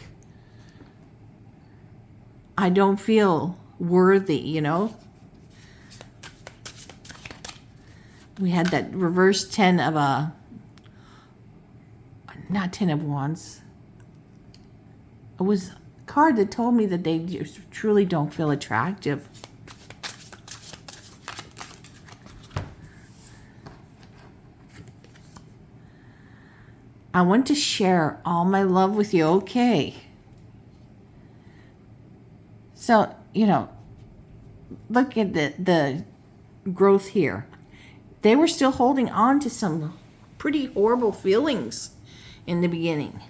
I don't feel worthy, you know? We had that reverse 10 of not 10 of wands. It was a card that told me that they just truly don't feel attractive. I want to share all my love with you. Okay. So, you know, look at the growth here. They were still holding on to some pretty horrible feelings in the beginning.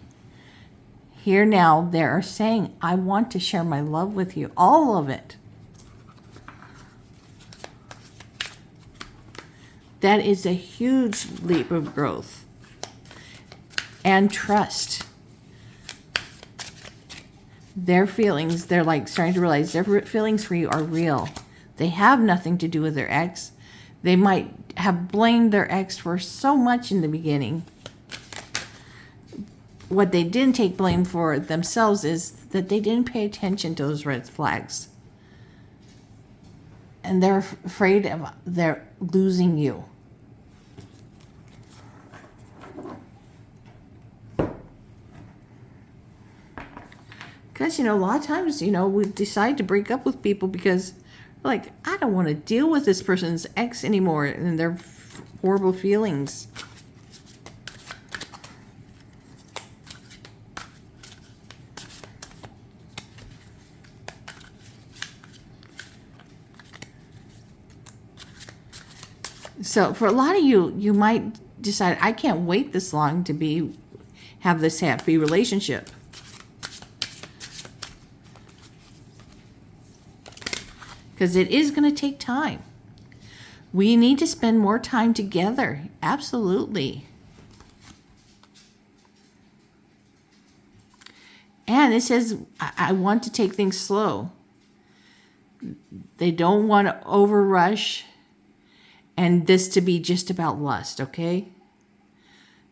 Here now, they're saying, I want to share my love with you. All of it. That is a huge leap of growth. And trust. Their feelings, they're like starting to realize their feelings for you are real. They have nothing to do with their ex. They might have blamed their ex for so much in the beginning. What they didn't take blame for themselves is that they didn't pay attention to those red flags. And they're afraid of they're losing you. Because, you know, a lot of times, you know, we decide to break up with people because, like, I don't want to deal with this person's ex anymore and their horrible feelings. So for a lot of you, you might decide, I can't wait this long to have this happy relationship. Because it is going to take time. We need to spend more time together. Absolutely. And it says, I want to take things slow. They don't want to overrush and this to be just about lust, okay?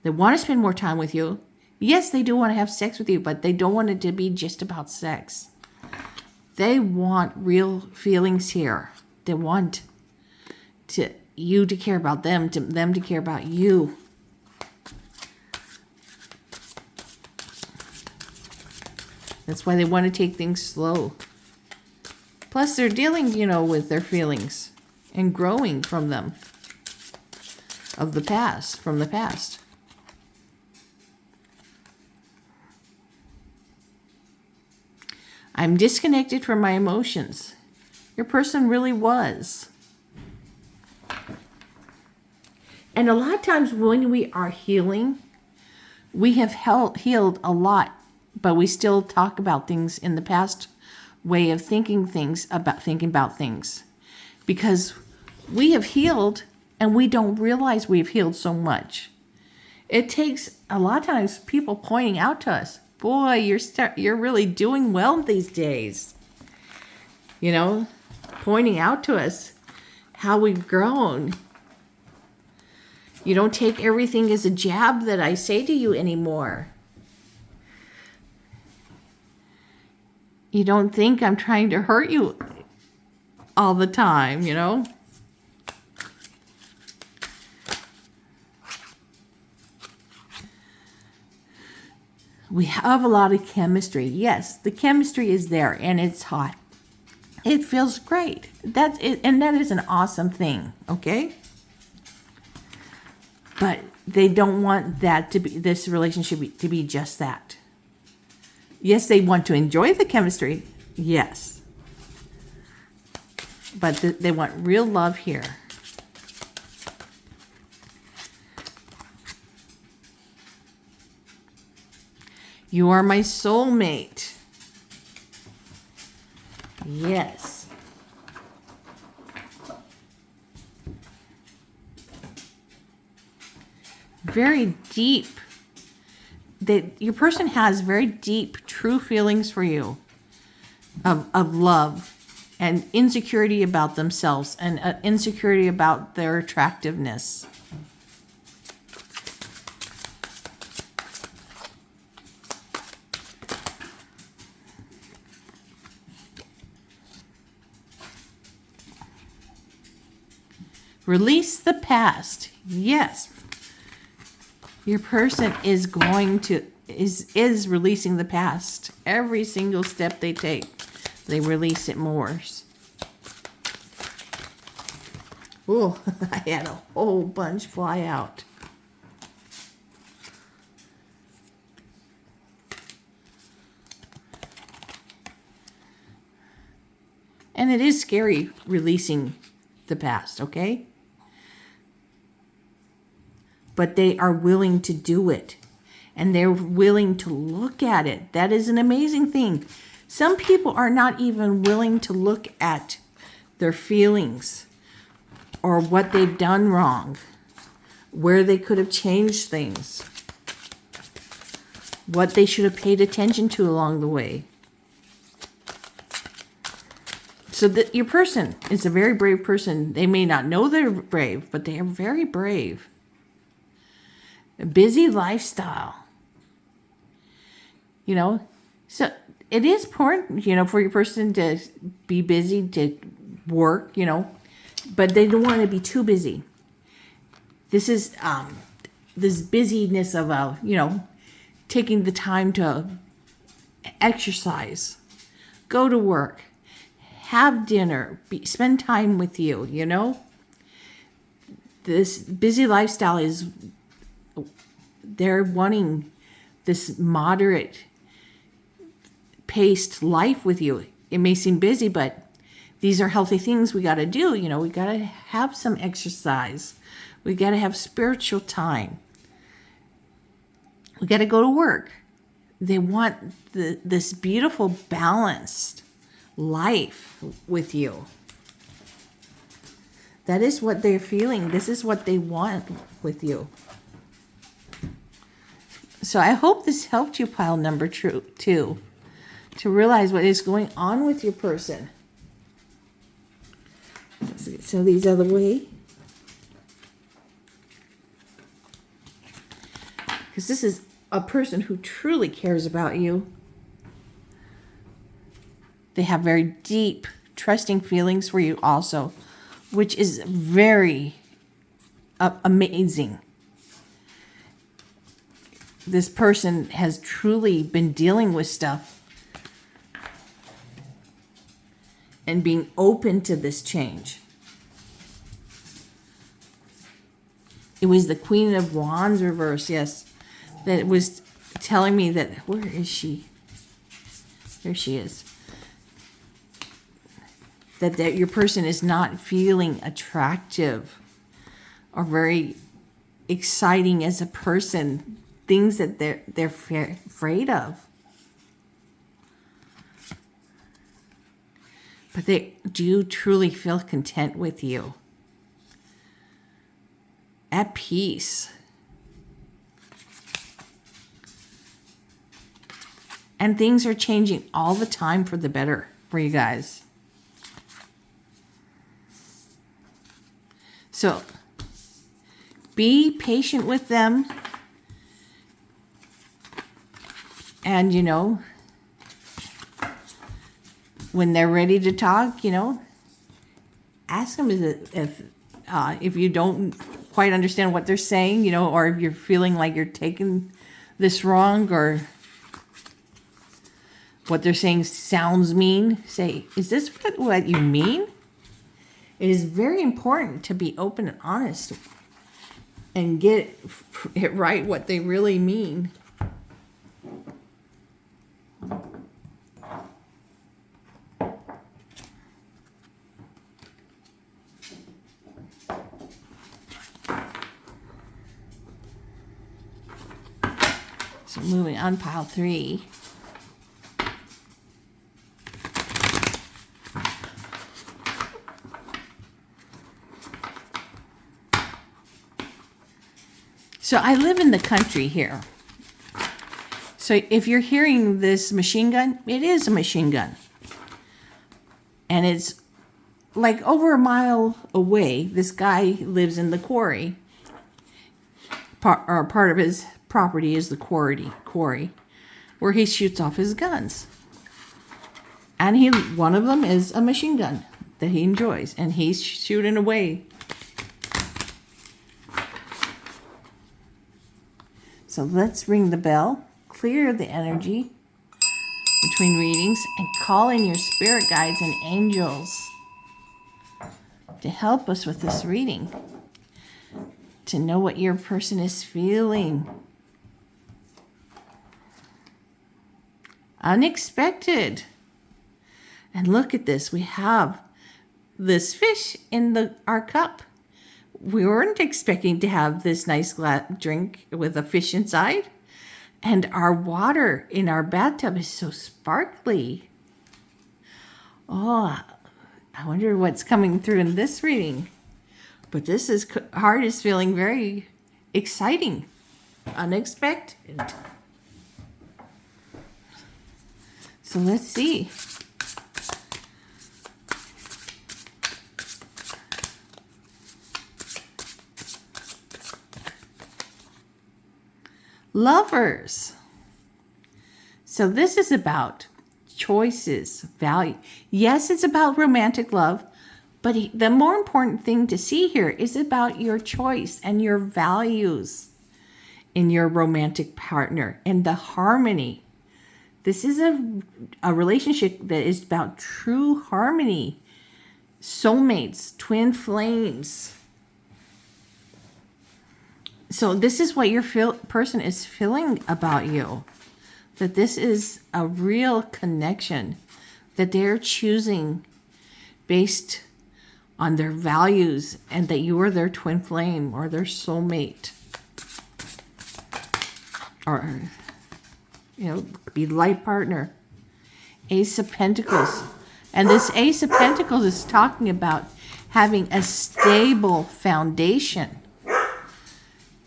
They want to spend more time with you. Yes, they do want to have sex with you, but they don't want it to be just about sex. They want real feelings here. They want you to care about them, them to care about you. That's why they want to take things slow. Plus, they're dealing, you know, with their feelings and growing from them, from the past. I'm disconnected from my emotions. Your person really was. And a lot of times when we are healing, we have healed a lot, but we still talk about things in the past way of thinking about things. Because we have healed and we don't realize we've healed so much. It takes a lot of times people pointing out to us, boy, you're really doing well these days. You know, pointing out to us how we've grown. You don't take everything as a jab that I say to you anymore. You don't think I'm trying to hurt you all the time, you know? We have a lot of chemistry. Yes, the chemistry is there and it's hot. It feels great. That's it, and that is an awesome thing, okay? But they don't want that to be this relationship to be just that. Yes, they want to enjoy the chemistry. Yes. But they want real love here. You are my soulmate. Yes. Very deep. Your person has very deep, true feelings for you of love and insecurity about themselves and insecurity about their attractiveness. Release the past. Yes. Your person is going to is releasing the past. Every single step they take, they release it more. Oh, I had a whole bunch fly out. And it is scary releasing the past, okay? But they are willing to do it. And they're willing to look at it. That is an amazing thing. Some people are not even willing to look at their feelings or what they've done wrong, where they could have changed things, what they should have paid attention to along the way. So that your person is a very brave person. They may not know they're brave, but they are very brave. A busy lifestyle. You know, so it is important, you know, for your person to be busy, to work, you know, but they don't want to be too busy. This is this busyness of, you know, taking the time to exercise, go to work, have dinner, spend time with you, you know. This busy lifestyle is, they're wanting this moderate paced life with you. It may seem busy, but these are healthy things we got to do. You know, we got to have some exercise. We got to have spiritual time. We got to go to work. They want this beautiful, balanced life with you. That is what they're feeling. This is what they want with you. So I hope this helped you, pile number 2, to realize what is going on with your person. So these are the way. Because this is a person who truly cares about you. They have very deep, trusting feelings for you also, which is very amazing. This person has truly been dealing with stuff and being open to this change. It was the Queen of Wands reverse, yes, that was telling me that, where is she? There she is. That your person is not feeling attractive or very exciting as a person. Things that they're afraid of. But they do truly feel content with you. At peace. And things are changing all the time for the better for you guys. So, be patient with them. And, you know, when they're ready to talk, you know, ask them if you don't quite understand what they're saying, you know, or if you're feeling like you're taking this wrong or what they're saying sounds mean. Say, is this what you mean? It is very important to be open and honest and get it right what they really mean. So moving on, pile 3. So I live in the country here. So if you're hearing this machine gun, it is a machine gun. And it's like over a mile away. This guy lives in the quarry. Part of his property is the quarry, where he shoots off his guns. And one of them is a machine gun that he enjoys. And he's shooting away. So let's ring the bell, clear the energy between readings, and call in your spirit guides and angels to help us with this reading, to know what your person is feeling. Unexpected. And look at this. We have this fish in our cup. We weren't expecting to have this nice drink with a fish inside. And our water in our bathtub is so sparkly. Oh, I wonder what's coming through in this reading. But heart is feeling very exciting, unexpected. So let's see. Lovers. So this is about choices, value. Yes, it's about romantic love, but the more important thing to see here is about your choice and your values in your romantic partner and the harmony. This is a relationship that is about true harmony, soulmates, twin flames. So this is what your person is feeling about you. That this is a real connection that they're choosing based on their values, and that you are their twin flame or their soulmate. Or, be life partner. Ace of Pentacles. And this Ace of Pentacles is talking about having a stable foundation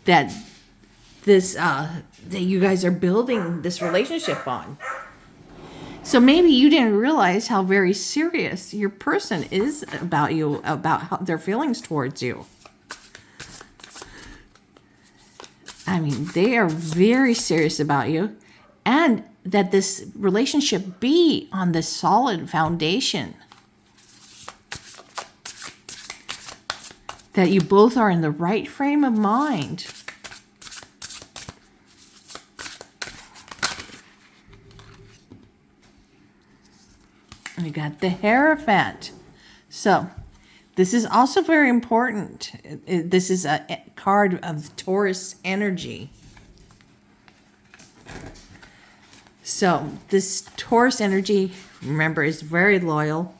that you guys are building this relationship on. So maybe you didn't realize how very serious your person is about you, about how their feelings towards you. I mean, they are very serious about you, and that this relationship be on this solid foundation. That you both are in the right frame of mind. We got the Hierophant. So, this is also very important. This is a card of Taurus energy. So, this Taurus energy, remember, is very loyal.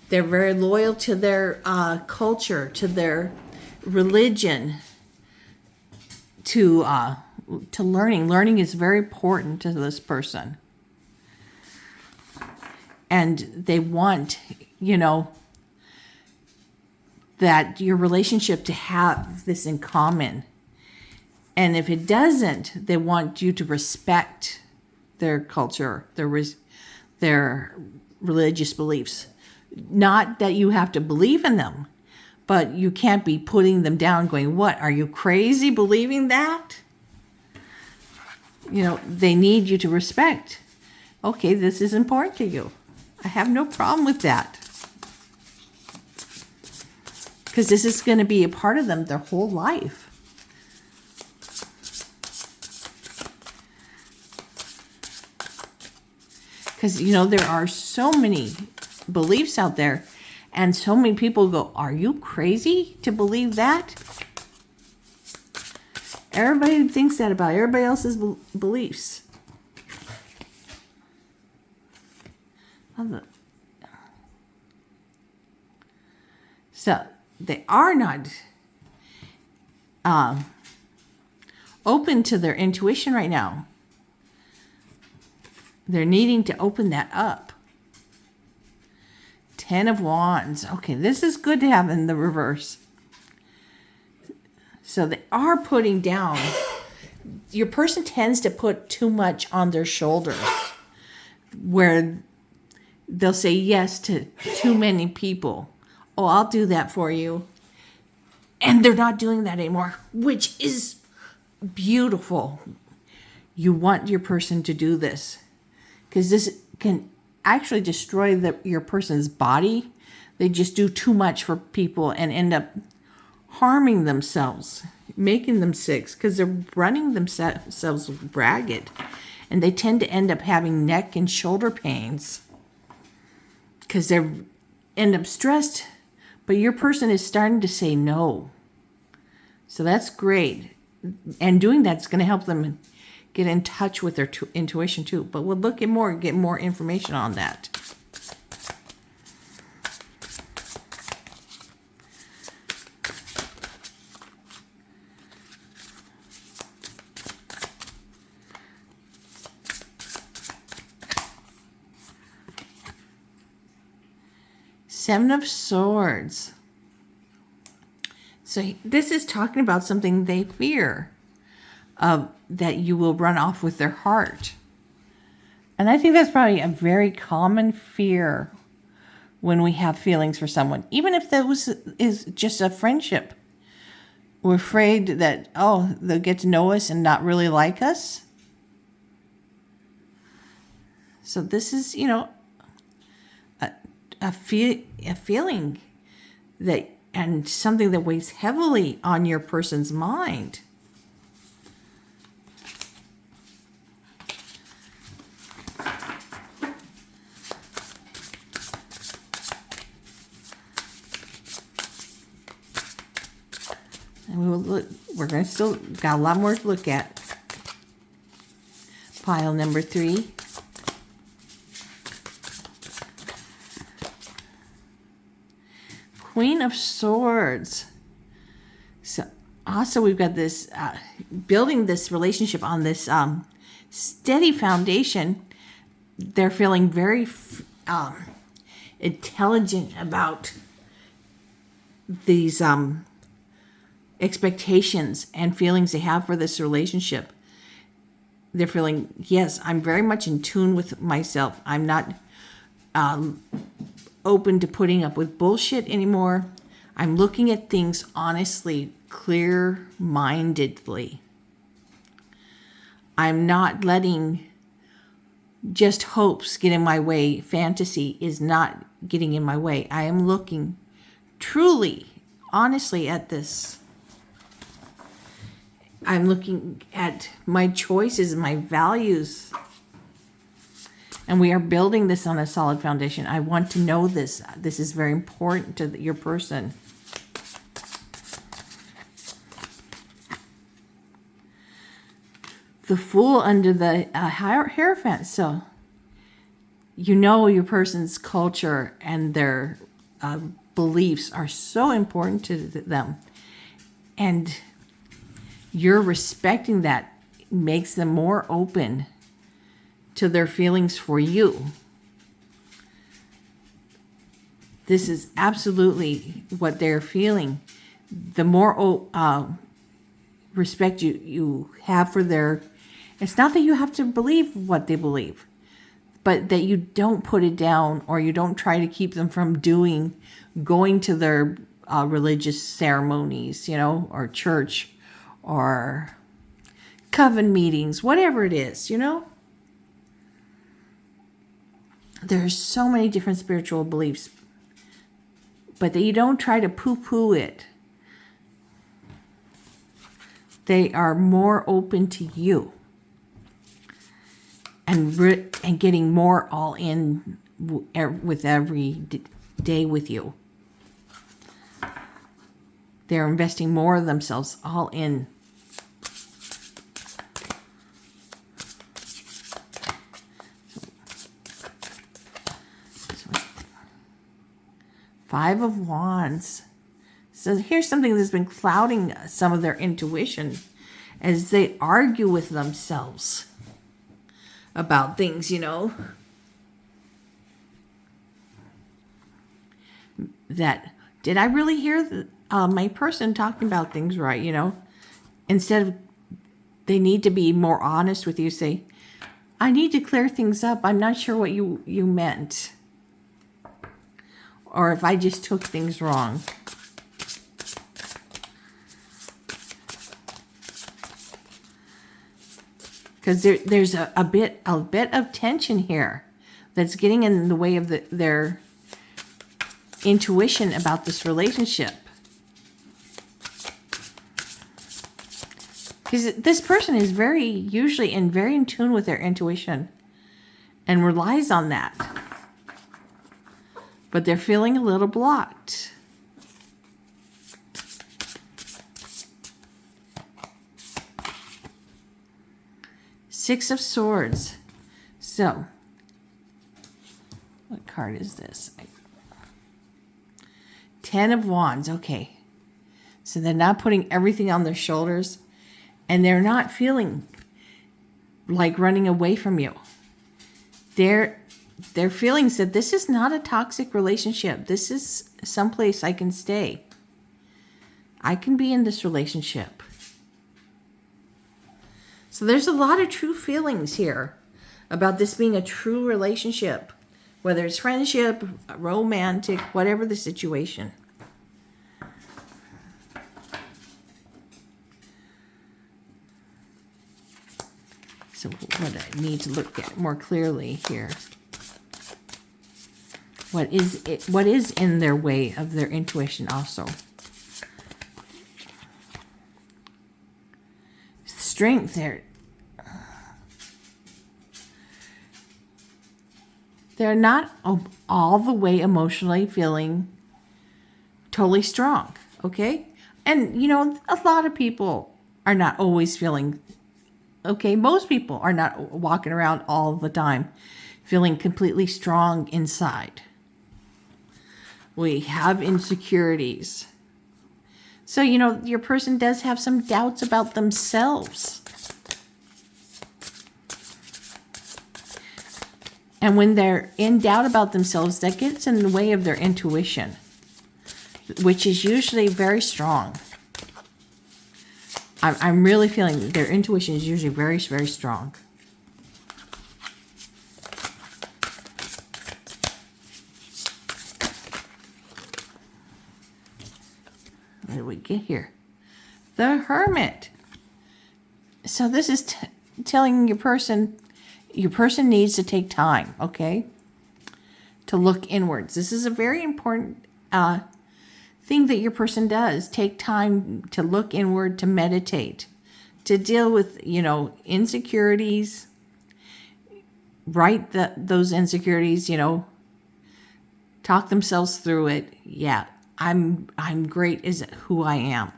They're very loyal to their culture, to their religion, to learning. Learning is very important to this person. And they want, that your relationship to have this in common. And if it doesn't, they want you to respect their culture, their religious beliefs. Not that you have to believe in them, but you can't be putting them down going, what, are you crazy believing that? They need you to respect. Okay, this is important to you. I have no problem with that. Because this is going to be a part of them their whole life. Because, there are so many beliefs out there, and so many people go, are you crazy to believe that? Everybody thinks that about everybody else's beliefs. So they are not open to their intuition right now. They're needing to open that up. 10 of Wands. Okay, this is good to have in the reverse. So they are putting down. Your person tends to put too much on their shoulders, where they'll say yes to too many people. Oh, I'll do that for you. And they're not doing that anymore, which is beautiful. You want your person to do this, because this can actually destroy your person's body. They just do too much for people and end up harming themselves, making them sick, because they're running themselves ragged. And they tend to end up having neck and shoulder pains because they end up stressed. But your person is starting to say no. So that's great. And doing that's going to help them get in touch with their intuition too. But we'll get more information on that. Seven of Swords. So this is talking about something they fear, that you will run off with their heart. And I think that's probably a very common fear when we have feelings for someone. Even if that is just a friendship. We're afraid that, oh, they'll get to know us and not really like us. So this is, a feeling that, and something that weighs heavily on your person's mind. And we're going to still got a lot more to look at. Pile number 3. Queen of Swords. So also we've got this building this relationship on this steady foundation. They're feeling very intelligent about these expectations and feelings they have for this relationship. They're feeling, yes, I'm very much in tune with myself. I'm not open to putting up with bullshit anymore. I'm looking at things honestly, clear-mindedly. I'm not letting just hopes get in my way. Fantasy is not getting in my way. I am looking truly, honestly at this. I'm looking at my choices, my values. And we are building this on a solid foundation. I want to know this. This is very important to your person. The Fool under the Hierophant. So, your person's culture and their beliefs are so important to them. And you're respecting that makes them more open to their feelings for you. This is absolutely what they're feeling. The more respect you have for their... It's not that you have to believe what they believe, but that you don't put it down, or you don't try to keep them from going to their religious ceremonies, or church, or coven meetings, whatever it is, There's so many different spiritual beliefs, but that you don't try to poo-poo it. They are more open to you and getting more all in with every day with you. They're investing more of themselves all in. Five of Wands. So here's something that's been clouding some of their intuition as they argue with themselves about things, that did I really hear my person talking about things right, instead of they need to be more honest with you, say, I need to clear things up. I'm not sure what you meant. Or if I just took things wrong. Because there's a bit of tension here that's getting in the way of their intuition about this relationship. Because this person is usually very in tune with their intuition and relies on that. But they're feeling a little blocked. Six of Swords. So, what card is this? 10 of Wands. Okay. So they're not putting everything on their shoulders. And they're not feeling like running away from you. Their feelings that this is not a toxic relationship. This is someplace I can stay. I can be in this relationship. So there's a lot of true feelings here about this being a true relationship. Whether it's friendship, romantic, whatever the situation. So what I need to look at more clearly here. What is in their way of their intuition also? Strength there. They're not all the way emotionally feeling totally strong, okay? And, a lot of people are not always feeling okay. Most people are not walking around all the time feeling completely strong inside. We have insecurities. So, your person does have some doubts about themselves. And when they're in doubt about themselves, that gets in the way of their intuition, which is usually very strong. I'm really feeling their intuition is usually very, very strong. What did we get here? The Hermit. So this is telling your person needs to take time, okay, to look inwards. This is a very important thing that your person does. Take time to look inward, to meditate, to deal with, insecurities, write those insecurities, talk themselves through it. Yeah, I'm great as who I am.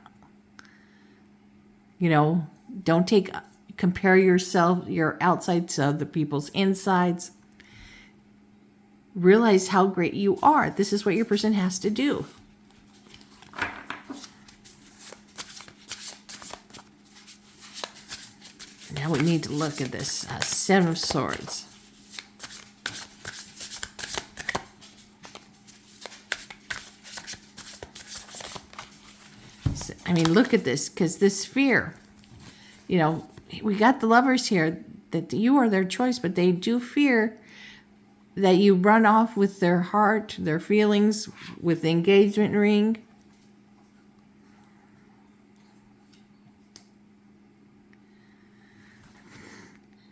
Don't compare yourself, your outsides to other people's insides. Realize how great you are. This is what your person has to do. Now we need to look at this Seven of Swords. Look at this, because this fear, we got the Lovers here, that you are their choice, but they do fear that you run off with their heart, their feelings, with the engagement ring.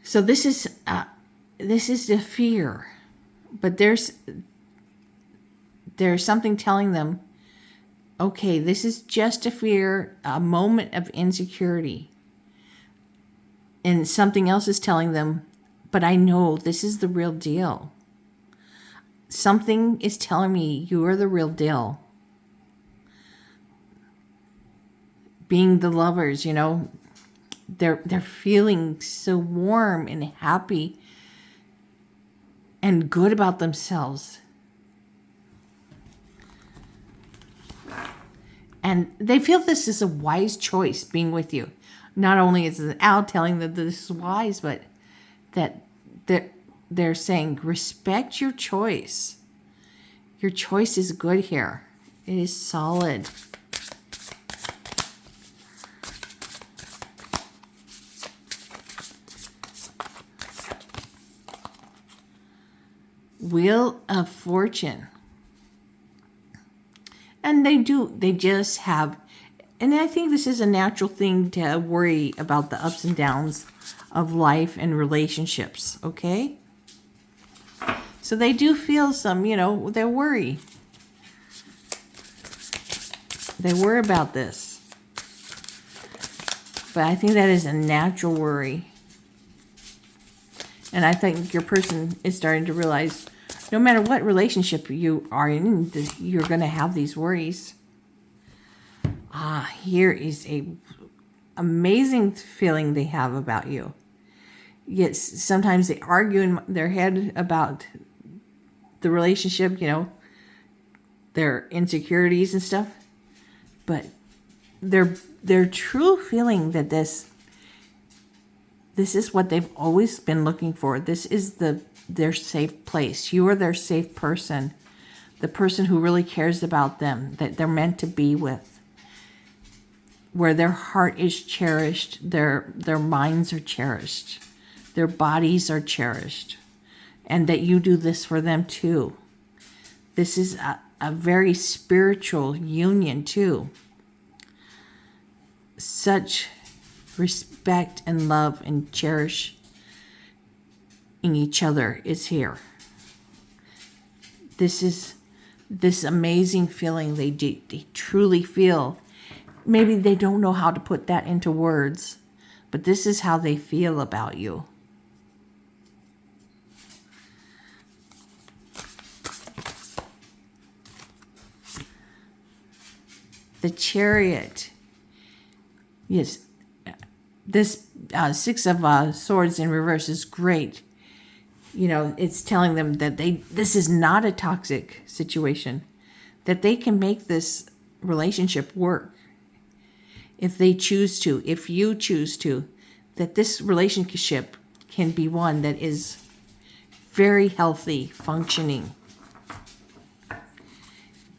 So this is the fear, but there's something telling them, okay, this is just a fear, a moment of insecurity. And something else is telling them, but I know this is the real deal. Something is telling me you are the real deal. Being the Lovers, they're feeling so warm and happy and good about themselves. And they feel this is a wise choice being with you. Not only is it out telling them that this is wise, but that they're saying respect your choice. Your choice is good here. It is solid. Wheel of Fortune. And they just have, and I think this is a natural thing to worry about the ups and downs of life and relationships, okay? So they do feel some, they worry. They worry about this. But I think that is a natural worry. And I think your person is starting to realize no matter what relationship you are in, you're going to have these worries. Here is a amazing feeling they have about you. Yet sometimes they argue in their head about the relationship, their insecurities and stuff. But their true feeling that this is what they've always been looking for. This is their safe place. You are their safe person. The person who really cares about them, that they're meant to be with. Where their heart is cherished, their minds are cherished, their bodies are cherished, and that you do this for them too. This is a very spiritual union too. Such respect and love and cherish in each other is here. This is this amazing feeling they truly feel. Maybe they don't know how to put that into words, but this is how they feel about you. The Chariot. Yes, this Six of Swords in reverse is great. It's telling them that this is not a toxic situation, that they can make this relationship work. If they choose to, if you choose to, that this relationship can be one that is very healthy, functioning.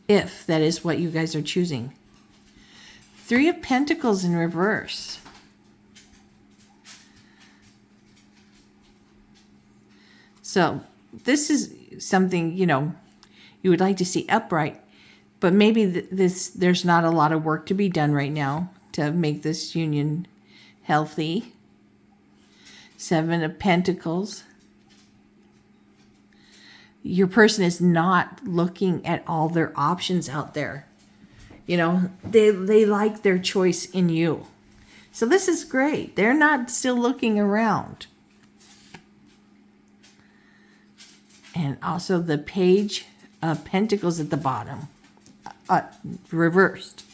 If that is what you guys are choosing. Three of Pentacles in reverse. So this is something, you would like to see upright, but maybe there's not a lot of work to be done right now to make this union healthy. Seven of Pentacles. Your person is not looking at all their options out there. They like their choice in you. So this is great. They're not still looking around. And also the Page of Pentacles at the bottom. Reversed.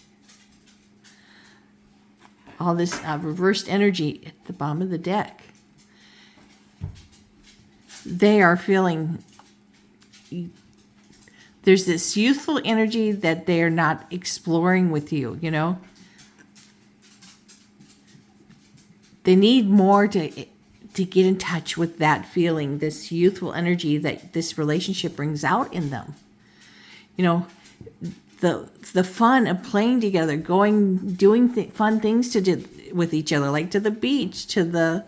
All this reversed energy at the bottom of the deck. They are feeling... There's this youthful energy that they're not exploring with you, They need more to get in touch with that feeling, this youthful energy that this relationship brings out in them. The fun of playing together, doing fun things to do with each other, like to the beach, to the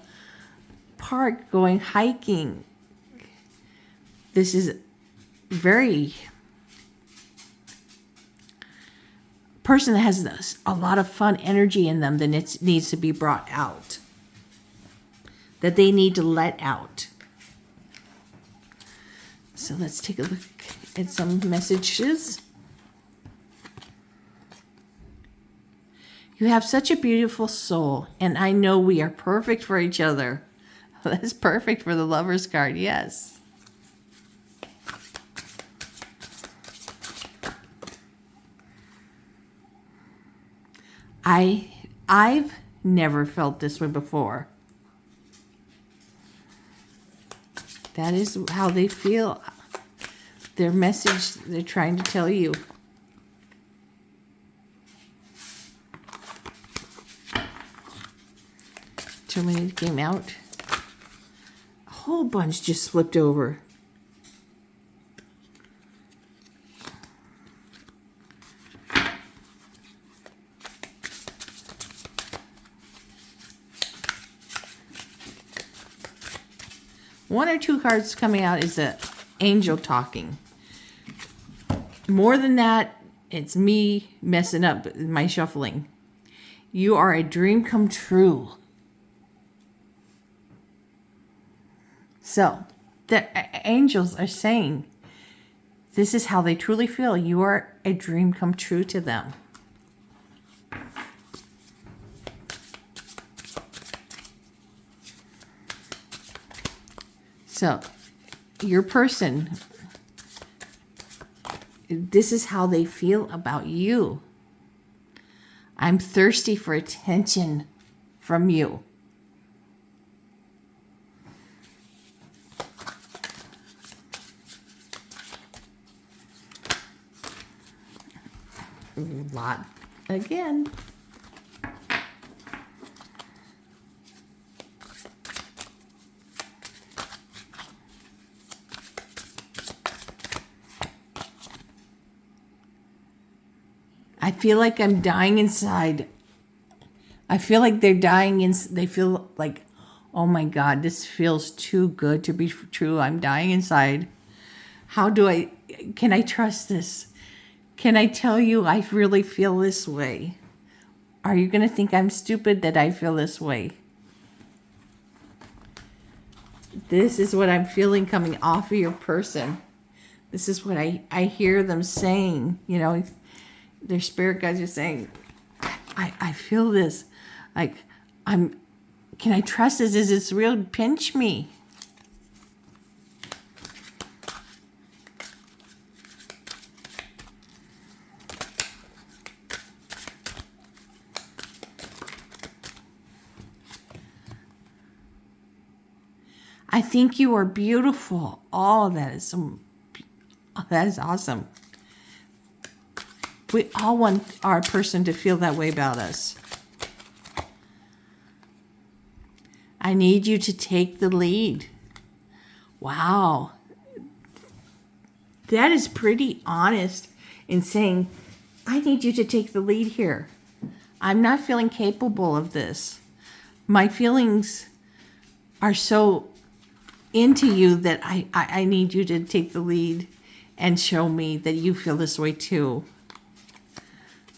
park, going hiking. This is very... person that has a lot of fun energy in them that needs to be brought out. That they need to let out. So let's take a look at some messages. You have such a beautiful soul, and I know we are perfect for each other. That's perfect for the Lover's card, yes. I've never felt this way before. That is how they feel. Their message they're trying to tell you. Terminated came out. whole bunch just flipped over. One or two cards coming out is the angel talking. More than that, it's me messing up my shuffling. You are a dream come true. So, the angels are saying, this is how they truly feel. You are a dream come true to them. So, your person, this is how they feel about you. I'm thirsty for attention from you. A lot again. I feel like I'm dying inside. I feel like they're dying they feel like, oh my God, this feels too good to be true. I'm dying inside. Can I trust this? Can I tell you I really feel this way? Are you going to think I'm stupid that I feel this way? This is what I'm feeling coming off of your person. This is what I hear them saying, their spirit guides are saying, I feel this. Like, can I trust this? Is this real? Pinch me. I think you are beautiful. Oh, that is awesome. We all want our person to feel that way about us. I need you to take the lead. Wow. That is pretty honest in saying, I need you to take the lead here. I'm not feeling capable of this. My feelings are so into you that I need you to take the lead and show me that you feel this way too.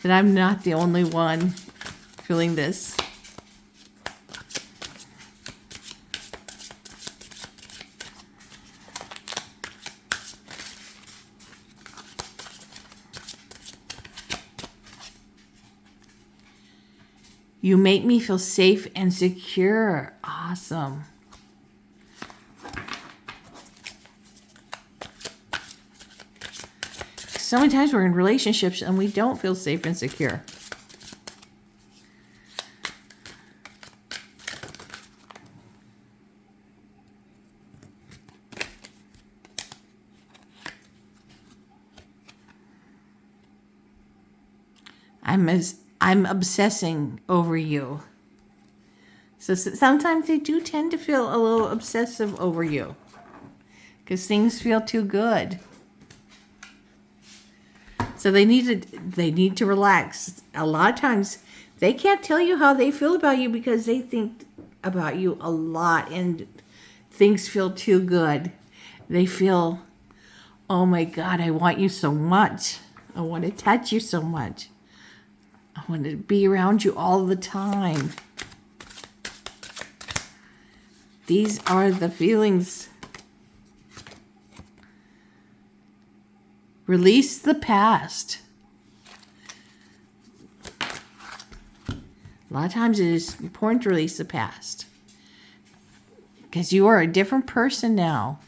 That I'm not the only one feeling this. You make me feel safe and secure. Awesome. So many times we're in relationships and we don't feel safe and secure. I'm obsessing over you. So sometimes they do tend to feel a little obsessive over you because things feel too good. So they need to relax. A lot of times they can't tell you how they feel about you because they think about you a lot and things feel too good. They feel, oh my God, I want you so much. I want to touch you so much. I want to be around you all the time. These are the feelings. Release the past. A lot of times it is important to release the past because you are a different person now.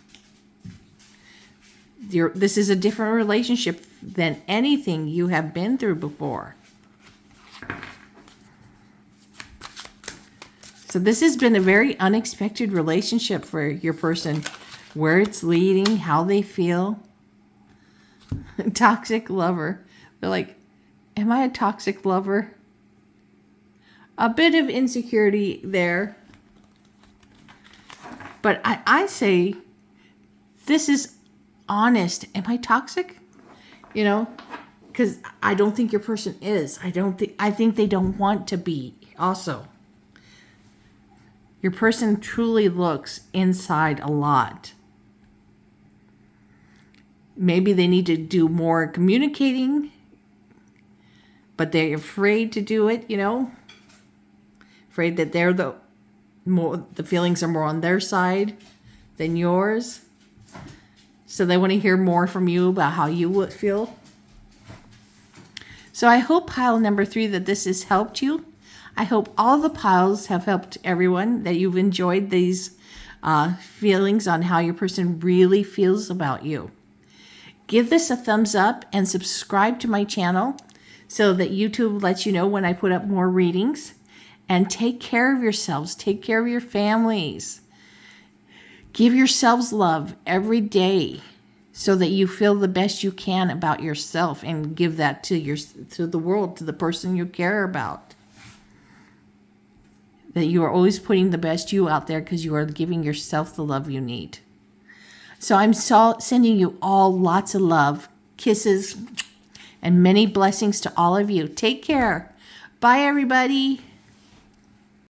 This is a different relationship than anything you have been through before. So this has been a very unexpected relationship for your person, where it's leading, how they feel. Toxic lover. They're like, am I a toxic lover? A bit of insecurity there. But I say, this is honest. Am I toxic? You know, because I don't think your person is. I think they don't want to be also. Your person truly looks inside a lot. Maybe they need to do more communicating, but they're afraid to do it, you know? Afraid that the feelings are more on their side than yours. So they want to hear more from you about how you would feel. So I hope pile number 3 that this has helped you. I hope all the piles have helped everyone, that you've enjoyed these feelings on how your person really feels about you. Give this a thumbs up and subscribe to my channel so that YouTube lets you know when I put up more readings. And take care of yourselves. Take care of your families. Give yourselves love every day so that you feel the best you can about yourself and give that to the world, to the person you care about. That you are always putting the best you out there because you are giving yourself the love you need. So I'm sending you all lots of love, kisses, and many blessings to all of you. Take care. Bye, everybody.